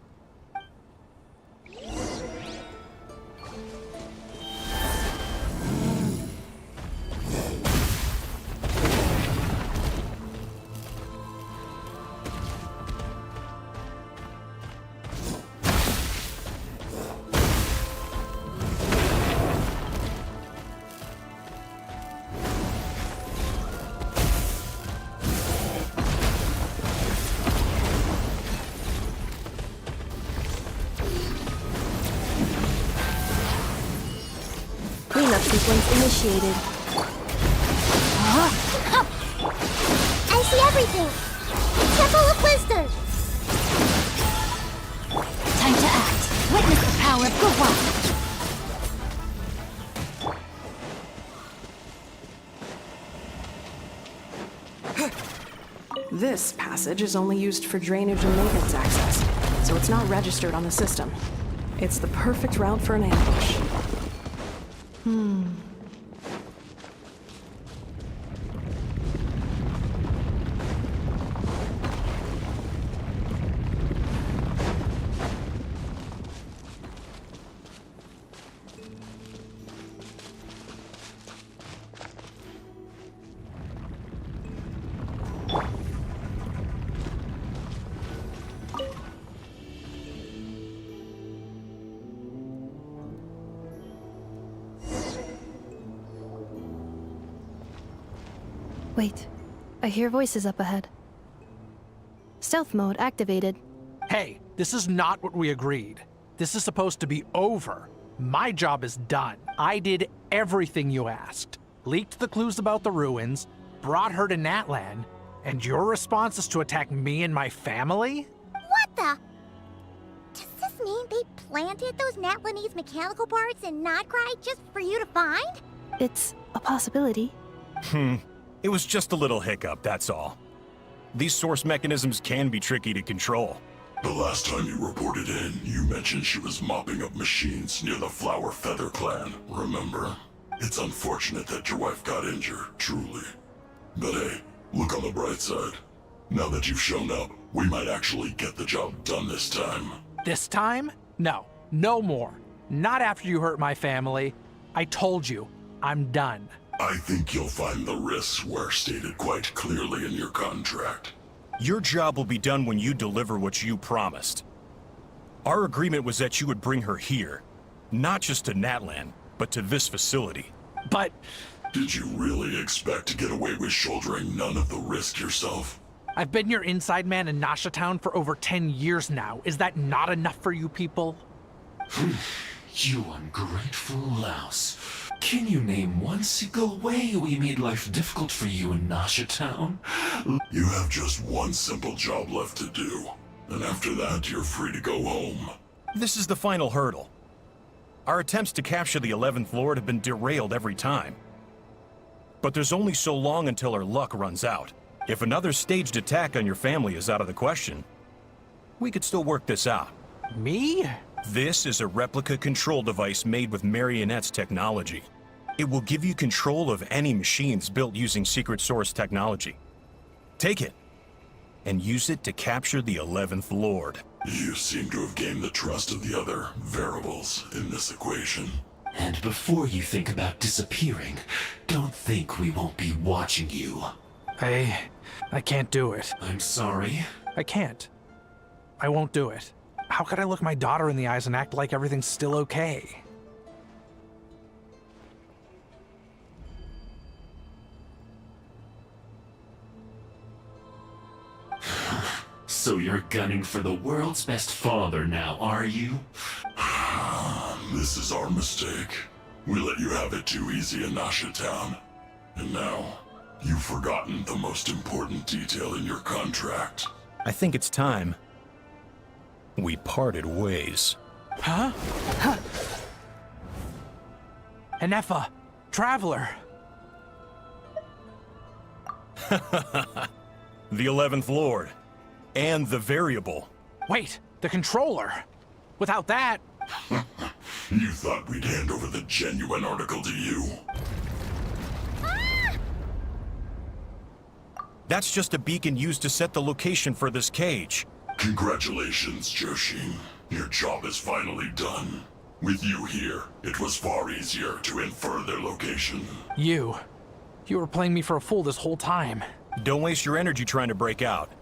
C: Cleanup sequence initiated.
A: I see everything! Temple of Wisdom!
B: Time to act. Witness the power of Gurwa.
D: This passage is only used for drainage and maintenance access, so it's not registered on the system. It's the perfect route for an ambush.
C: Wait, I hear voices up ahead. Stealth mode activated.
F: Hey, this is not what we agreed. This is supposed to be over. My job is done. I did everything you asked. Leaked the clues about the ruins, brought her to Natlan, and your response is to attack me and my family?
A: What the? Does this mean they planted those Natlanese mechanical parts in Nodcry just for you to find?
C: It's a possibility.
M: It was just a little hiccup, that's all. These source mechanisms can be tricky to control.
K: The last time you reported in, you mentioned she was mopping up machines near the Flower Feather clan, remember? It's unfortunate that your wife got injured, truly. But hey, look on the bright side. Now that you've shown up, we might actually get the job done this time.
F: This time? No, No more. Not after you hurt my family. I told you, I'm done.
K: I think you'll find the risks were stated quite clearly in your contract.
M: Your job will be done when you deliver what you promised. Our agreement was that you would bring her here. Not just to Natlan, but to this facility.
F: But...
K: Did you really expect to get away with shouldering none of the risk yourself?
F: I've been your inside man in Nasha Town for over 10 years now. Is that not enough for you people?
N: You ungrateful louse. Can you name one single way we made life difficult for you in Nasha Town?
K: You have just one simple job left to do. And after that, you're free to go home.
M: This is the final hurdle. Our attempts to capture the 11th Lord have been derailed every time. But there's only so long until our luck runs out. If another staged attack on your family is out of the question, we could still work this out.
F: Me?
M: This is a replica control device made with Marionette's technology. It will give you control of any machines built using Secret Source technology. Take it, and use it to capture the 11th Lord.
K: You seem to have gained the trust of the other variables in this equation.
N: And before you think about disappearing, don't think we won't be watching you.
F: I can't do it.
N: I'm sorry.
F: I can't. I won't do it. How could I look my daughter in the eyes and act like everything's still okay?
N: So you're gunning for the world's best father now, are you?
K: This is our mistake. We let you have it too easy in Nasha Town. And now, you've forgotten the most important detail in your contract.
M: I think it's time we parted ways.
F: Huh? Enefa, Traveler.
M: The 11th Lord. And the variable.
F: Wait, the controller. Without that...
K: You thought we'd hand over the genuine article to you?
M: That's just a beacon used to set the location for this cage.
K: Congratulations, Joshin. Your job is finally done. With you here, it was far easier to infer their location.
F: You were playing me for a fool this whole time.
M: Don't waste your energy trying to break out.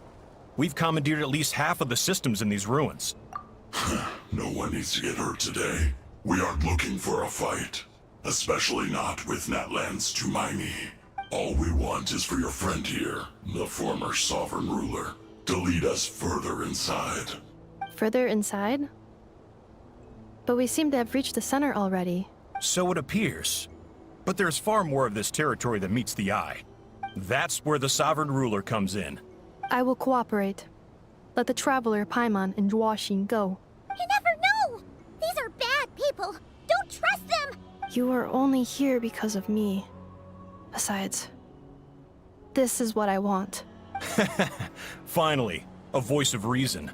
M: We've commandeered at least half of the systems in these ruins.
K: No one needs to get hurt today. We aren't looking for a fight. Especially not with Natlan's Tumaini. All we want is for your friend here, the former sovereign ruler, to lead us further inside.
C: Further inside? But we seem to have reached the center already.
M: So it appears. But there's far more of this territory than meets the eye. That's where the sovereign ruler comes in.
C: I will cooperate. Let the Traveler, Paimon, and Genshin go.
A: You never know! These are bad people! Don't trust them!
C: You are only here because of me. Besides, this is what I want.
M: Finally, a voice of reason.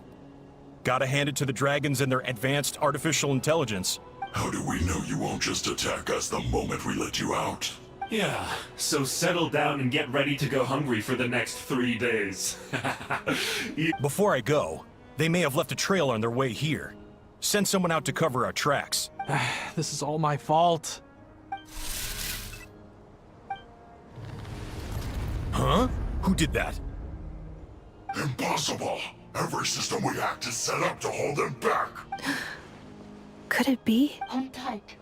M: Gotta hand it to the dragons and their advanced artificial intelligence.
K: How do we know you won't just attack us the moment we let you out?
N: Yeah, so settle down and get ready to go hungry for the next 3 days.
M: Before I go, they may have left a trail on their way here. Send someone out to cover our tracks.
F: This is all my fault.
M: Huh? Who did that?
K: Impossible! Every system we hacked is set up to hold them back!
C: Could it be?
L: Hold tight.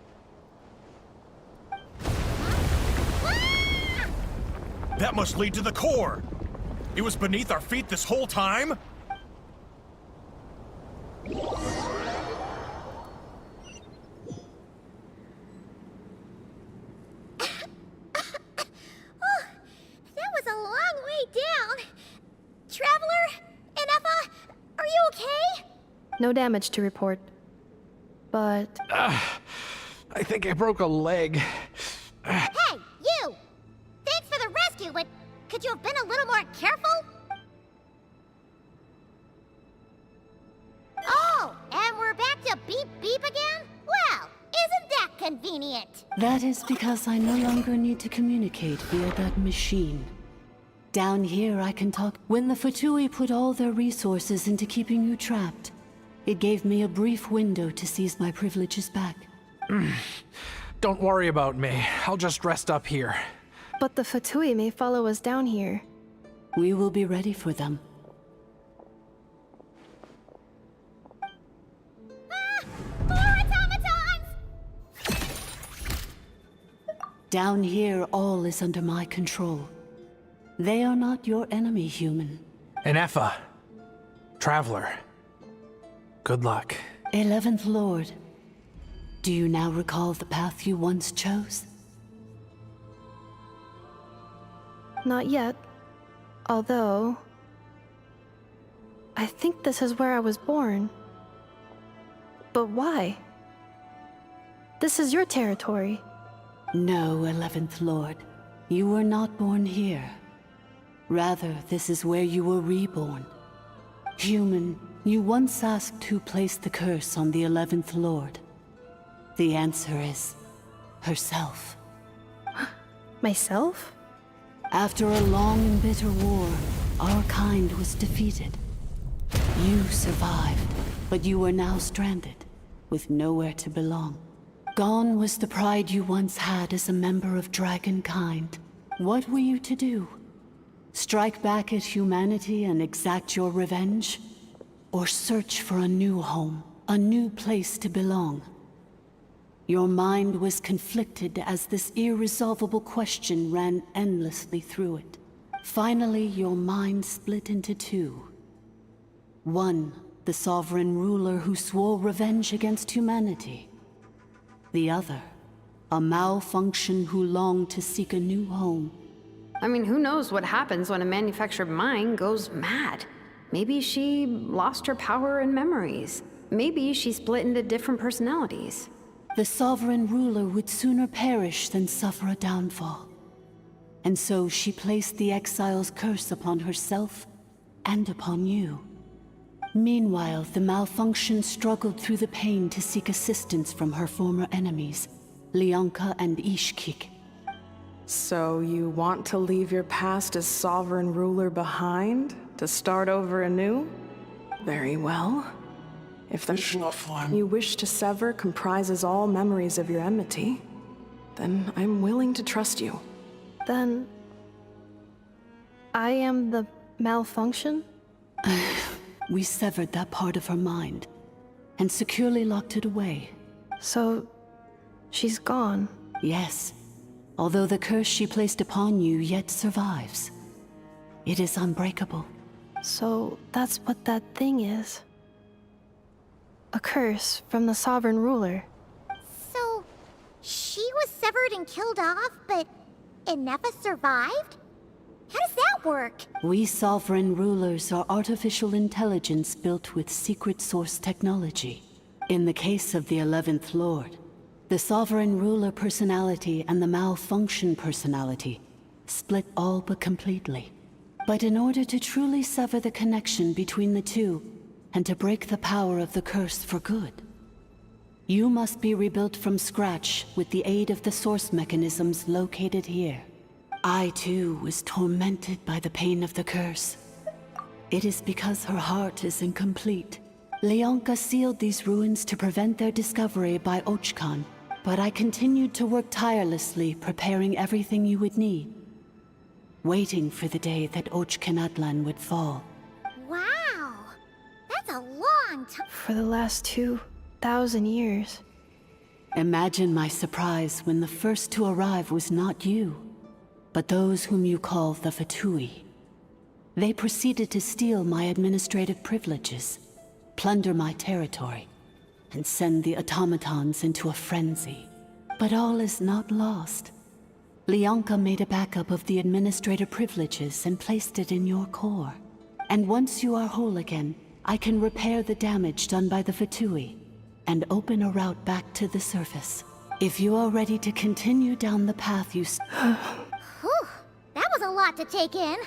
M: That must lead to the core! It was beneath our feet this whole time?
A: That was a long way down. Traveler? Enefa? Are you okay?
C: No damage to report. But...
F: I think I broke a leg.
A: Hey, you! Thanks for the rescue, but could you have been a little more careful? Oh, and we're back to beep beep again? Well, isn't that convenient?
L: That is because I no longer need to communicate via that machine. Down here I can talk. When the Fatui put all their resources into keeping you trapped, It gave me a brief window to seize my privileges back.
F: Don't worry about me. I'll just rest up here.
C: But the Fatui may follow us down here.
L: We will be ready for them.
A: More automatons!
L: Down here, all is under my control. They are not your enemy, human.
F: Enefa. Traveler. Good luck.
L: 11th Lord, do you now recall the path you once chose?
C: Not yet. Although... I think this is where I was born. But why? This is your territory.
L: No, 11th Lord. You were not born here. Rather, this is where you were reborn. Human, you once asked who placed the curse on the 11th Lord. The answer is... herself.
C: Myself?
L: After a long and bitter war, our kind was defeated. You survived, but you are now stranded, with nowhere to belong. Gone was the pride you once had as a member of Dragonkind. What were you to do? Strike back at humanity and exact your revenge? Or search for a new home, a new place to belong? Your mind was conflicted as this irresolvable question ran endlessly through it. Finally, your mind split into two. One, the sovereign ruler who swore revenge against humanity. The other, a malfunction who longed to seek a new home.
J: I mean, who knows what happens when a manufactured mind goes mad? Maybe she lost her power and memories. Maybe she split into different personalities.
L: The sovereign ruler would sooner perish than suffer a downfall. And so she placed the exile's curse upon herself and upon you. Meanwhile, the malfunction struggled through the pain to seek assistance from her former enemies, Leonka and Ishkik.
D: So you want to leave your past as sovereign ruler behind? To start over anew? Very well. If the line you wish to sever comprises all memories of your enmity, then I'm willing to trust you.
C: Then... I am the malfunction?
L: We severed that part of her mind, and securely locked it away.
C: So... she's gone?
L: Yes. Although the curse she placed upon you yet survives. It is unbreakable.
C: So that's what that thing is. A curse from the sovereign ruler.
A: So, she was severed and killed off, but Enefa survived? How does that work?
L: We sovereign rulers are artificial intelligence built with secret source technology. In the case of the 11th Lord, the sovereign ruler personality and the malfunction personality split all but completely. But in order to truly sever the connection between the two, and to break the power of the curse for good, you must be rebuilt from scratch with the aid of the source mechanisms located here. I, too, was tormented by the pain of the curse. It is because her heart is incomplete. Leonka sealed these ruins to prevent their discovery by Ochkan, but I continued to work tirelessly, preparing everything you would need, waiting for the day that Ochkanatlan would fall.
A: Wow! That's a long time.
C: For the last 2,000 years.
L: Imagine my surprise when the first to arrive was not you, but those whom you call the Fatui. They proceeded to steal my administrative privileges, plunder my territory, and send the automatons into a frenzy. But all is not lost. Leonka made a backup of the administrative privileges and placed it in your core. And once you are whole again, I can repair the damage done by the Fatui and open a route back to the surface. If you are ready to continue down the path you
A: Whew, that was a lot to take in.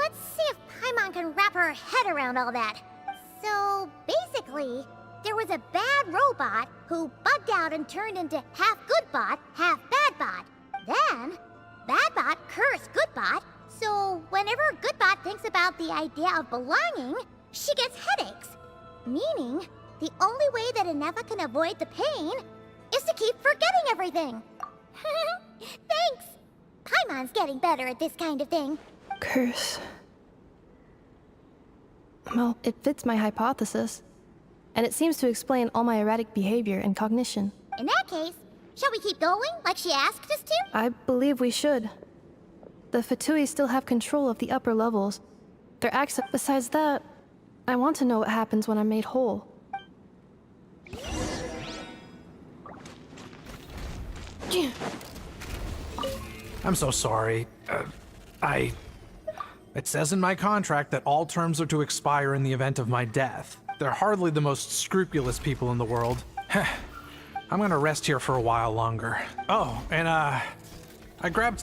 A: Let's see if Paimon can wrap her head around all that. So, basically, there was a bad robot who bugged out and turned into half good bot, half bad bot. Then, bad bot cursed good bot, so whenever good bot thinks about the idea of belonging, she gets headaches. Meaning, the only way that Anefa can avoid the pain is to keep forgetting everything. Thanks! Paimon's getting better at this kind of thing.
C: Curse. Well, it fits my hypothesis. And it seems to explain all my erratic behavior and cognition.
A: In that case, shall we keep going like she asked us to?
C: I believe we should. The Fatui still have control of the upper levels. Their access. Besides that, I want to know what happens when I'm made whole.
F: I'm so sorry. It says in my contract that all terms are to expire in the event of my death. They're hardly the most scrupulous people in the world. I'm gonna rest here for a while longer. Oh, and I grabbed...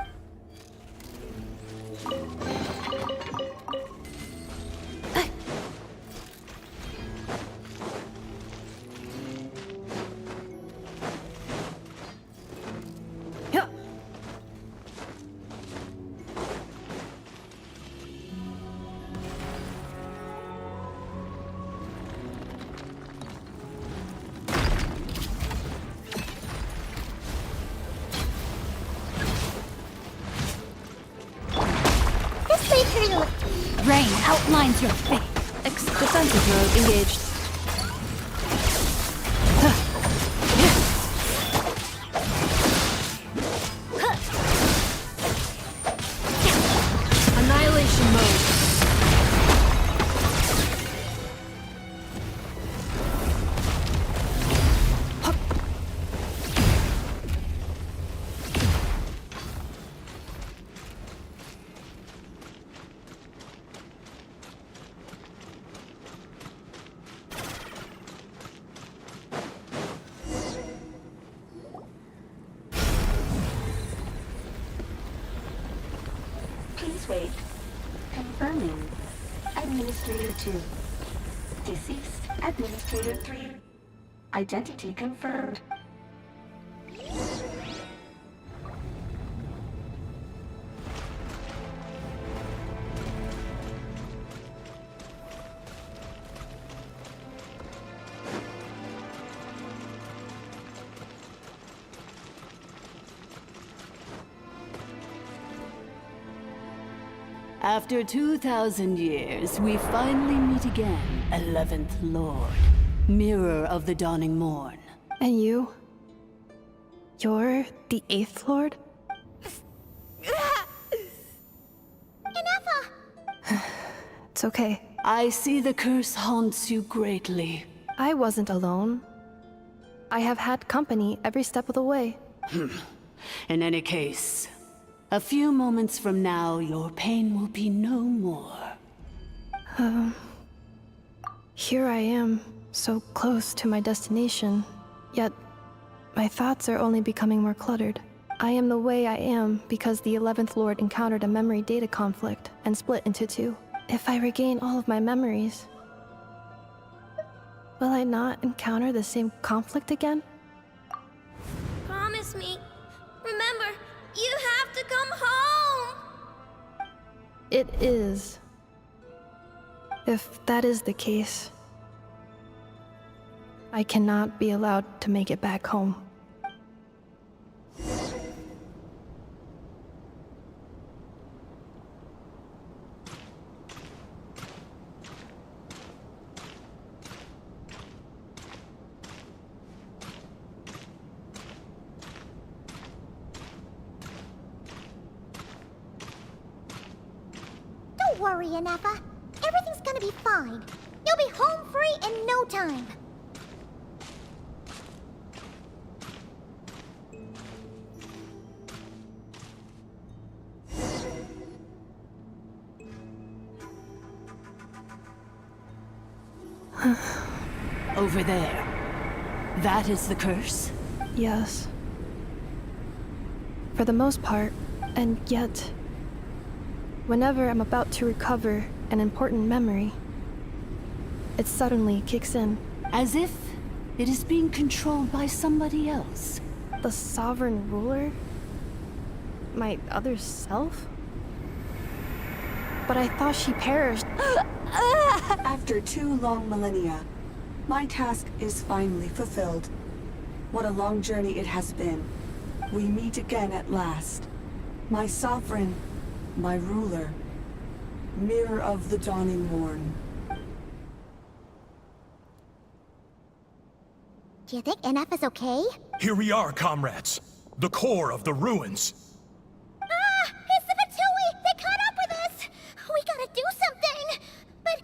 H: Rain outlines your fate.
C: Defensive mode engaged.
H: Annihilation mode.
L: Please wait. Confirming. Administrator 2. Deceased Administrator 3. Identity confirmed.
H: After 2,000 years, we finally meet again, 11th Lord, Mirror of the Dawning Morn.
C: And you? You're the 8th Lord?
A: Anefa!
C: It's okay.
H: I see the curse haunts you greatly.
C: I wasn't alone. I have had company every step of the way.
H: In any case, a few moments from now, your pain will be no more.
C: Here I am, so close to my destination, yet my thoughts are only becoming more cluttered. I am the way I am because the 11th Lord encountered a memory data conflict and split into two. If I regain all of my memories, will I not encounter the same conflict again?
A: Promise me. Remember, you have to come home!
C: It is. If that is the case, I cannot be allowed to make it back home.
A: Don't worry, Anefa. Everything's gonna be fine. You'll be home free in no time.
H: Over there. That is the curse?
C: Yes. For the most part, and yet, whenever I'm about to recover an important memory, it suddenly kicks in.
H: As if it is being controlled by somebody else.
C: The sovereign ruler? My other self? But I thought she perished.
E: After 2 long millennia, My task is finally fulfilled. What a long journey it has been. We meet again at last. My sovereign, my ruler, mirror of the dawning morn.
A: Do you think NF is okay?
M: Here we are, comrades. The core of the ruins.
A: Ah! It's the Fatui! They caught up with us! We gotta do something! But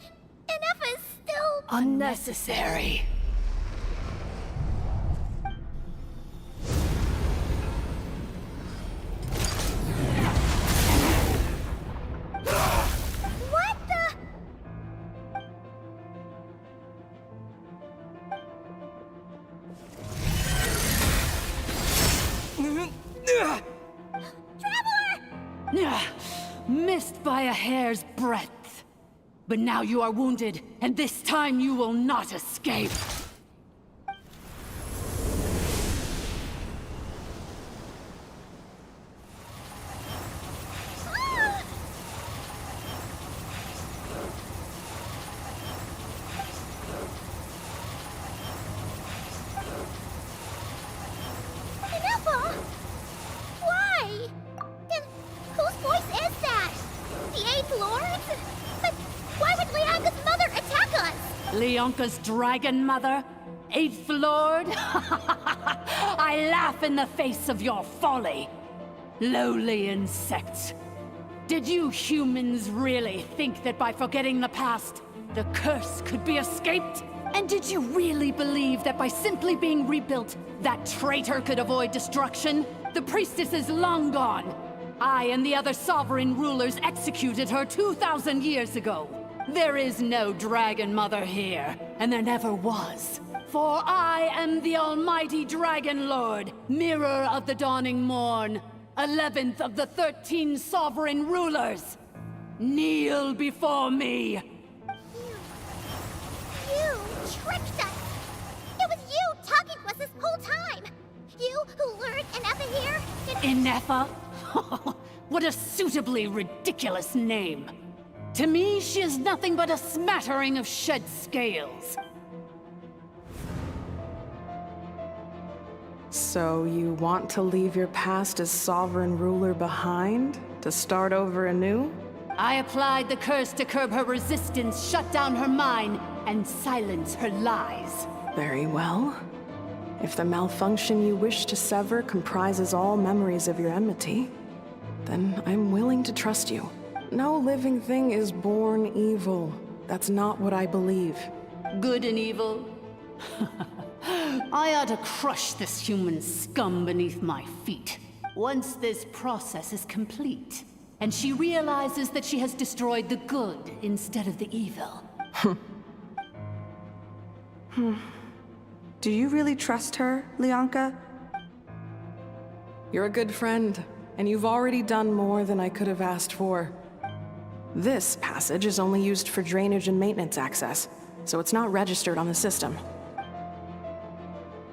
A: NF is still...
H: Unnecessary.
A: What the... Traveler!
H: Missed by a hair's breadth. But now you are wounded, and this time you will not escape.
A: Ineffa! Why? And whose voice is that? The Eighth Lord? But why would Leanga's mother attack us?
H: Leonka's dragon mother? Eighth Lord? I laugh in the face of your folly. Lowly insects. Did you humans really think that by forgetting the past, the curse could be escaped? And did you really believe that by simply being rebuilt, that traitor could avoid destruction? The priestess is long gone. I and the other sovereign rulers executed her 2,000 years ago. There is no Dragon Mother here, and there never was. For I am the almighty Dragon Lord, Mirror of the Dawning Morn, 11th of the 13 sovereign rulers. Kneel before me.
A: You tricked us! It was you talking to us this whole time! You who lured Ineffa here and...
H: Ineffa? What a suitably ridiculous name. To me, she is nothing but a smattering of shed scales.
D: So you want to leave your past as sovereign ruler behind? To start over anew?
H: I applied the curse to curb her resistance, shut down her mind, and silence her lies.
D: Very well. If the malfunction you wish to sever comprises all memories of your enmity, then I'm willing to trust you. No living thing is born evil. That's not what I believe.
H: Good and evil? I ought to crush this human scum beneath my feet. Once this process is complete, and she realizes that she has destroyed the good instead of the evil.
E: Do you really trust her, Leonka?
D: You're a good friend, and you've already done more than I could have asked for. This passage is only used for drainage and maintenance access, so it's not registered on the system.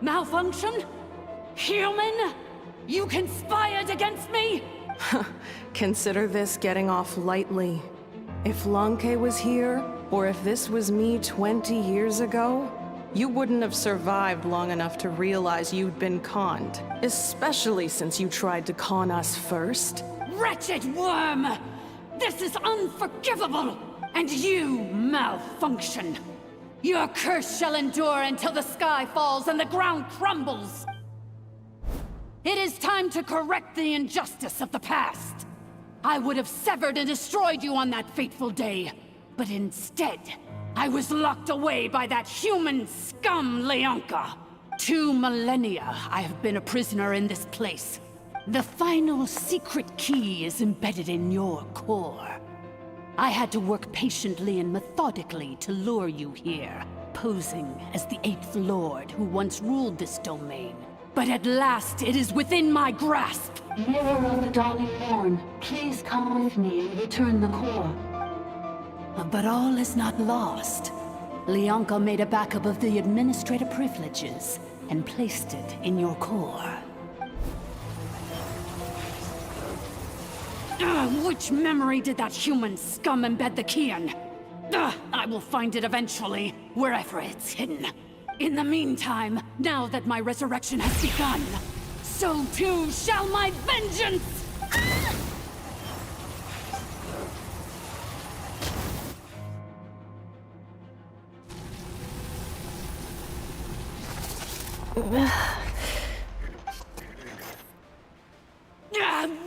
H: Malfunction? Human? You conspired against me?
D: Consider this getting off lightly. If Lanke was here, or if this was me 20 years ago, you wouldn't have survived long enough to realize you'd been conned. Especially since you tried to con us first.
H: Wretched worm! This is unforgivable! And you, Malfunction! Your curse shall endure until the sky falls and the ground crumbles! It is time to correct the injustice of the past! I would have severed and destroyed you on that fateful day, but instead, I was locked away by that human scum, Leonka. 2 millennia I have been a prisoner in this place. The final secret key is embedded in your core. I had to work patiently and methodically to lure you here, posing as the 8th Lord who once ruled this domain. But at last, it is within my grasp.
L: Mirror of the Dawning Morn, please come with me and return the core.
H: But all is not lost. Leonka made a backup of the administrator privileges and placed it in your core. Which memory did that human scum embed the key in? I will find it eventually, wherever it's hidden. In the meantime, now that my resurrection has begun, so too shall my vengeance!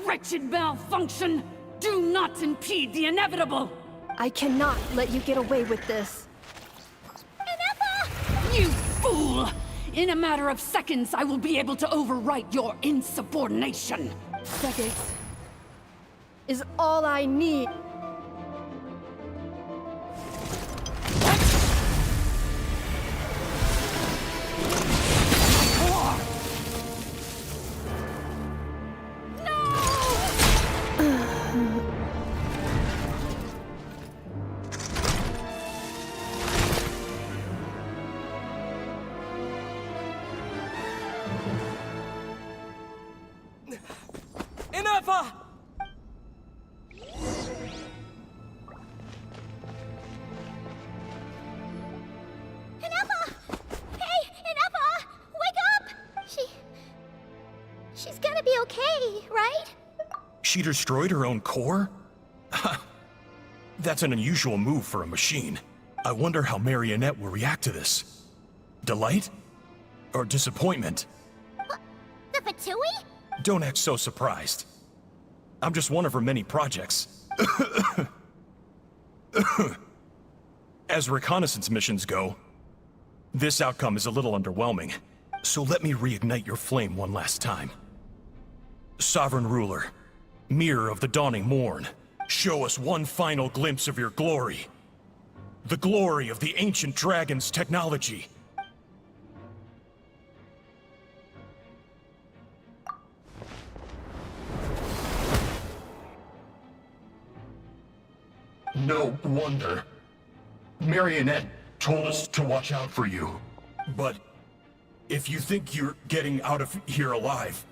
H: Wretched malfunction! Do not impede the inevitable!
C: I cannot let you get away with this.
H: You fool! In a matter of seconds, I will be able to overwrite your insubordination!
C: Seconds is all I need.
A: She's gonna be okay, right?
M: She destroyed her own core? That's an unusual move for a machine. I wonder how Marionette will react to this. Delight? Or disappointment?
A: The Fatui?
M: Don't act so surprised. I'm just one of her many projects. As reconnaissance missions go, this outcome is a little underwhelming. So let me reignite your flame one last time. Sovereign Ruler, Mirror of the Dawning Morn, show us one final glimpse of your glory. The glory of the ancient dragon's technology.
N: No wonder. Marionette told us to watch out for you.
M: But if you think you're getting out of here alive,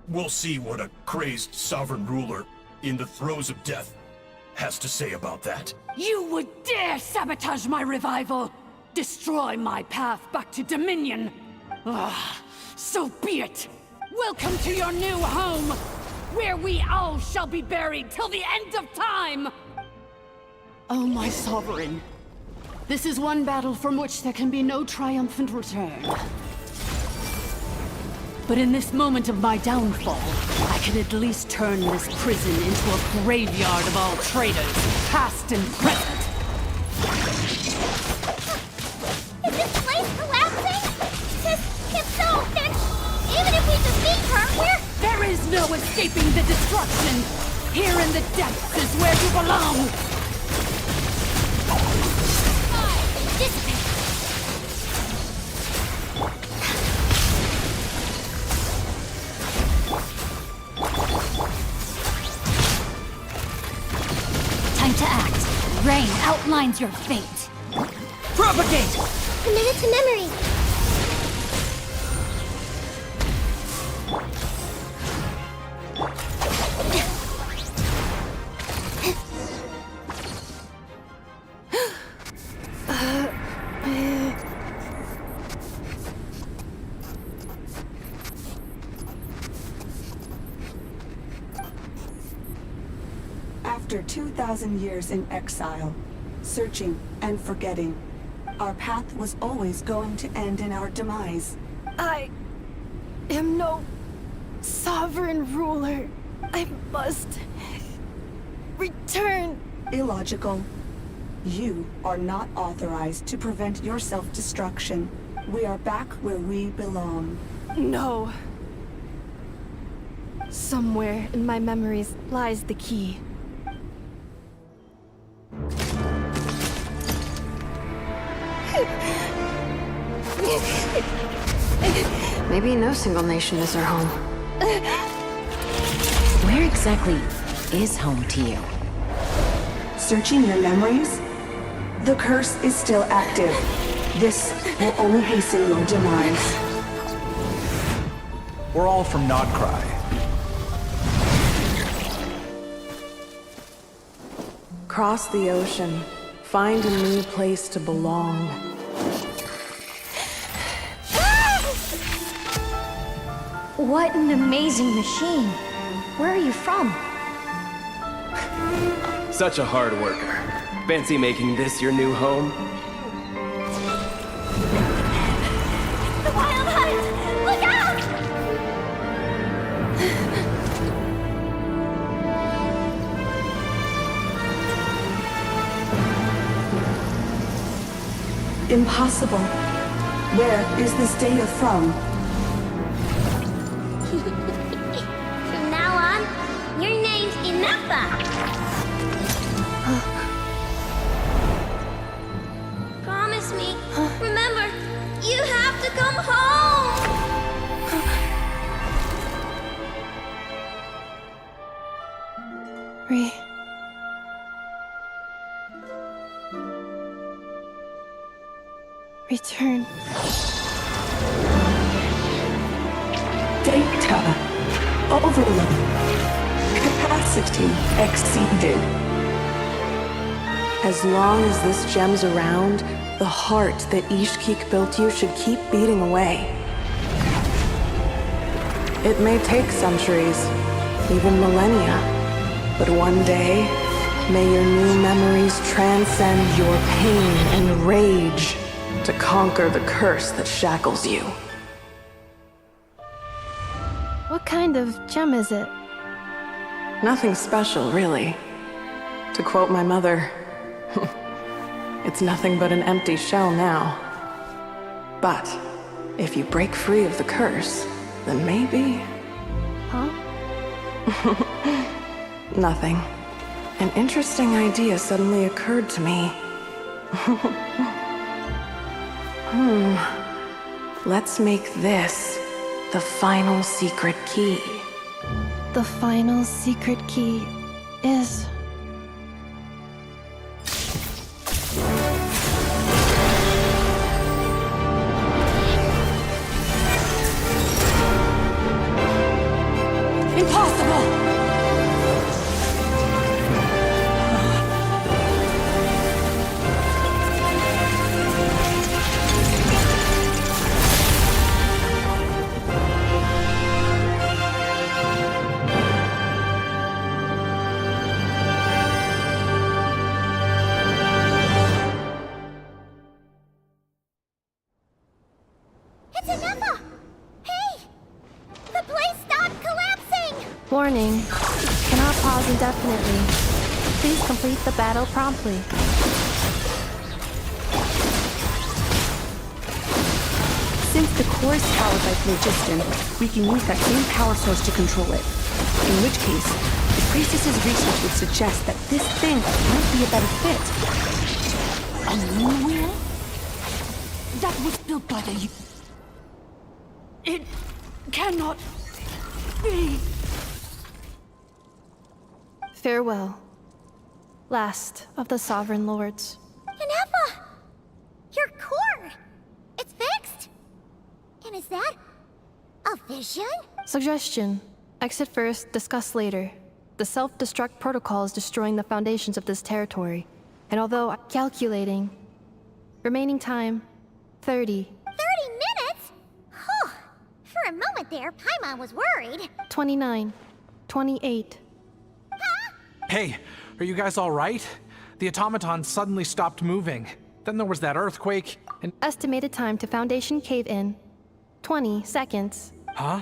M: we'll see what a crazed sovereign ruler in the throes of death has to say about that.
H: You would dare sabotage my revival! Destroy my path back to Dominion! So be it! Welcome to your new home! Where we all shall be buried till the end of time! Oh, my sovereign. This is one battle from which there can be no triumphant return. But in this moment of my downfall, I can at least turn this prison into a graveyard of all traitors, past and present.
A: Is this place collapsing? If so, then even if we defeat her,
H: There is no escaping the destruction! Here in the depths is where you belong!
A: Dissipate.
I: Time to act. Rain outlines your fate.
H: Propagate!
A: Committed to memory.
E: After 2,000 years in exile, searching and forgetting, our path was always going to end in our demise.
C: I am no sovereign ruler. I must return.
E: Illogical. You are not authorized to prevent your self-destruction. We are back where we belong.
C: No. Somewhere in my memories lies the key.
J: Maybe no single nation is our home.
G: Where exactly is home to you?
E: Searching your memories? The curse is still active. This will only hasten your demise.
F: We're all from Nodcry.
D: Cross the ocean. Find a new place to belong.
A: What an amazing machine. Where are you from?
O: Such a hard worker. Fancy making this your new home?
A: The Wild Hunt! Look out!
E: Impossible. Where is this data from?
A: From now on, your name's Inafa! Promise me. Remember, you have to come home!
C: Return.
E: Data. Overload. Capacity exceeded.
D: As long as this gem's around, the heart that Ishkik built you should keep beating away. It may take centuries, even millennia, but one day, may your new memories transcend your pain and rage to conquer the curse that shackles you.
C: What kind of gem is it?
D: Nothing special, really. To quote my mother, it's nothing but an empty shell now. But if you break free of the curse, then maybe...
C: Huh?
D: Nothing. An interesting idea suddenly occurred to me. Let's make this the final secret key.
C: The final secret key is...
B: Impossible!
A: It's Inafa! Hey! The place stopped collapsing!
C: Warning. Cannot pause indefinitely. Please complete the battle promptly.
E: Since the core is powered by phlogiston, we can use that same power source to control it. In which case, the priestess's research would suggest that this thing might be a better fit.
H: A moon wheel? That was built by the... It cannot be.
C: Farewell. Last of the Sovereign Lords.
A: Inafa! Your core! It's fixed! And is that... a vision?
C: Suggestion. Exit first, discuss later. The self-destruct protocol is destroying the foundations of this territory. And although calculating... remaining time... 30.
A: 30 minutes? Whew. For a moment there, Paimon was worried.
C: 29. 28.
F: Hey, are you guys all right? The automaton suddenly stopped moving. Then there was that earthquake, and...
C: Estimated time to Foundation cave-in. 20 seconds.
F: Huh?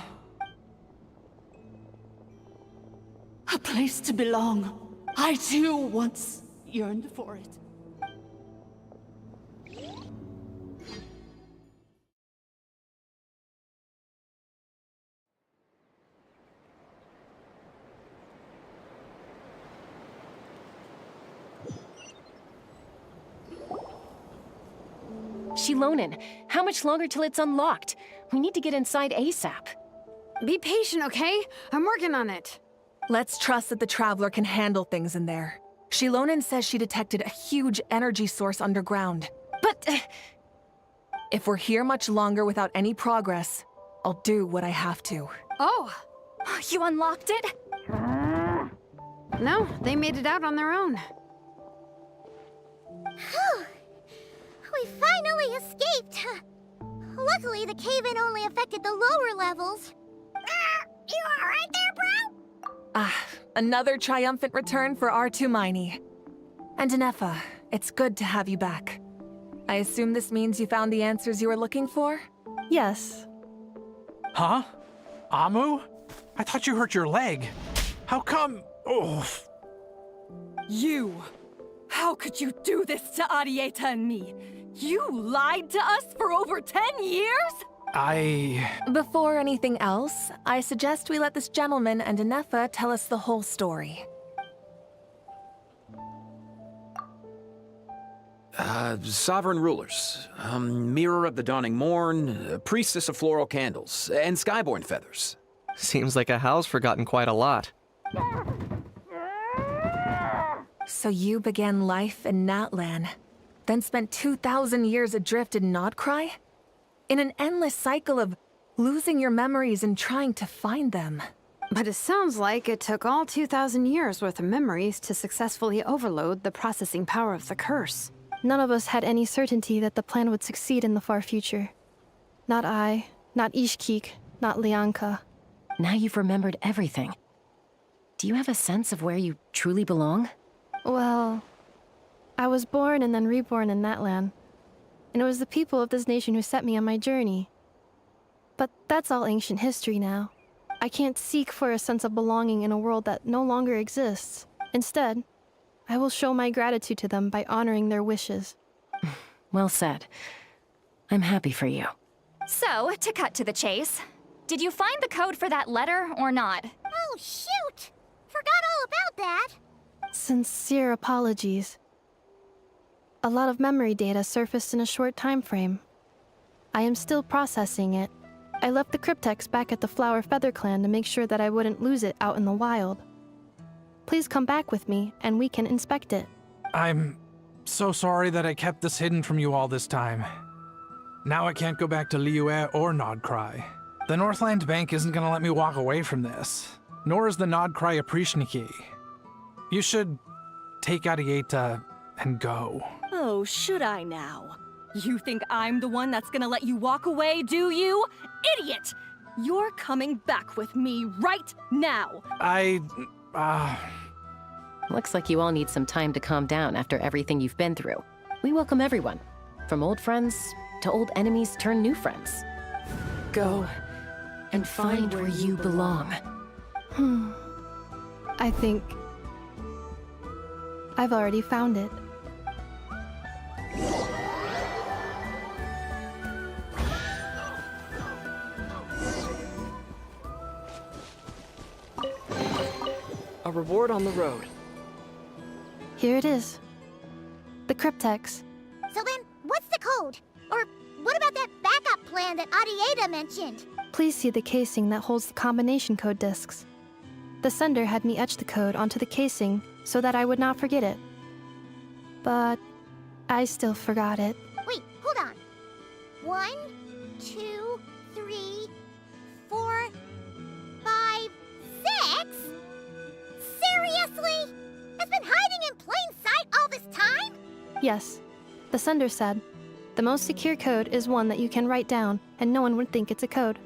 H: A place to belong. I too once yearned for it.
G: Shilonen, how much longer till it's unlocked? We need to get inside ASAP.
J: Be patient, okay? I'm working on it.
P: Let's trust that the Traveler can handle things in there. Shilonen says she detected a huge energy source underground.
G: But...
P: if we're here much longer without any progress, I'll do what I have to.
J: Oh!
I: You unlocked it?
J: No, they made it out on their own.
A: Whew. We finally escaped! Luckily, the cave-in only affected the lower levels. You alright there, bro?
P: Ah, another triumphant return for R2 Miney. And Anefa, it's good to have you back. I assume this means you found the answers you were looking for?
C: Yes.
F: Huh? Amu? I thought you hurt your leg. How come? Oh.
H: You! How could you do this to Arieta and me? You lied to us for over 10 years?
P: Before anything else, I suggest we let this gentleman and Anefa tell us the whole story.
Q: Sovereign rulers, Mirror of the Dawning Morn, Priestess of Floral Candles, and Skyborn Feathers.
O: Seems like a howl's forgotten quite a lot.
P: So you began life in Natlan, then spent 2,000 years adrift in Nodcry? In an endless cycle of losing your memories and trying to find them.
J: But it sounds like it took all 2,000 years worth of memories to successfully overload the processing power of the curse.
C: None of us had any certainty that the plan would succeed in the far future. Not I, not Ishkik, not Lianka.
G: Now you've remembered everything. Do you have a sense of where you truly belong?
C: Well, I was born and then reborn in that land. And it was the people of this nation who set me on my journey. But that's all ancient history now. I can't seek for a sense of belonging in a world that no longer exists. Instead, I will show my gratitude to them by honoring their wishes.
G: Well said. I'm happy for you.
I: So, to cut to the chase, did you find the code for that letter or not?
A: Oh, shoot! Forgot all about that.
C: Sincere apologies. A lot of memory data surfaced in a short time frame. I am still processing it. I left the cryptex back at the Flower Feather Clan to make sure that I wouldn't lose it out in the wild. Please come back with me, and we can inspect it.
F: I'm so sorry that I kept this hidden from you all this time. Now I can't go back to Liyue or Nodcry. The Northland Bank isn't gonna let me walk away from this, nor is the Nodcry Aprishniki. You should take Arieta and go.
H: Oh, should I now? You think I'm the one that's gonna let you walk away, do you? Idiot! You're coming back with me right now!
G: Looks like you all need some time to calm down after everything you've been through. We welcome everyone, from old friends to old enemies turned new friends. Go and find where you belong.
C: I think I've already found it.
O: A reward on the road.
C: Here it is. The cryptex.
A: So then, what's the code? Or what about that backup plan that Arieta mentioned?
C: Please see the casing that holds the combination code discs. The sender had me etch the code onto the casing so that I would not forget it. But I still forgot it.
A: Wait, hold on. 1, 2, 3, 4, 5, 6? Seriously? It's been hiding in plain sight all this time?
C: Yes, the sender said, the most secure code is one that you can write down and no one would think it's a code.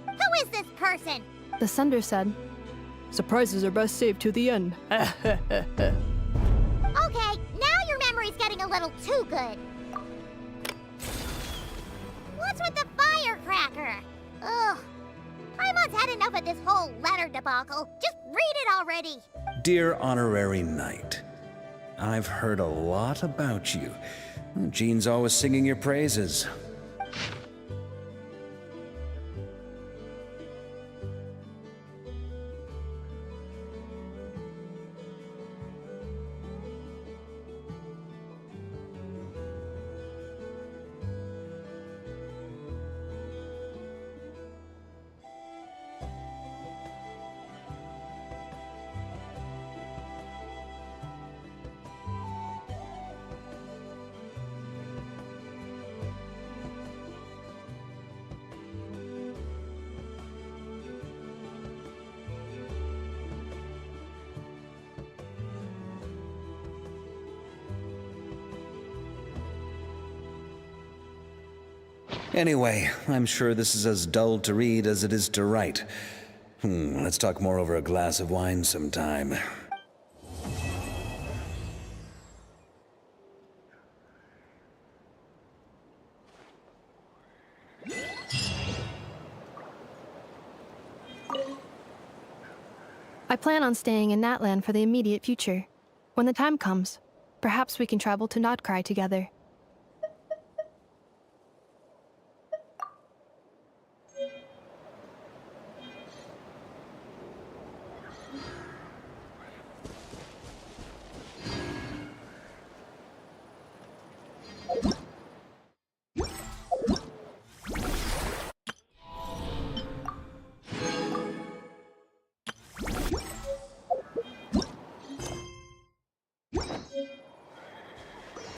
A: Who is this person?
C: The sender said, surprises are best saved to the end.
A: Okay, now your memory's getting a little too good. What's with the firecracker? Ugh. Paimon's had enough of this whole letter debacle. Just read it already.
R: Dear Honorary Knight, I've heard a lot about you. Jean's always singing your praises. Anyway, I'm sure this is as dull to read as it is to write. Let's talk more over a glass of wine sometime.
C: I plan on staying in Natlan for the immediate future. When the time comes, perhaps we can travel to Nodcry together.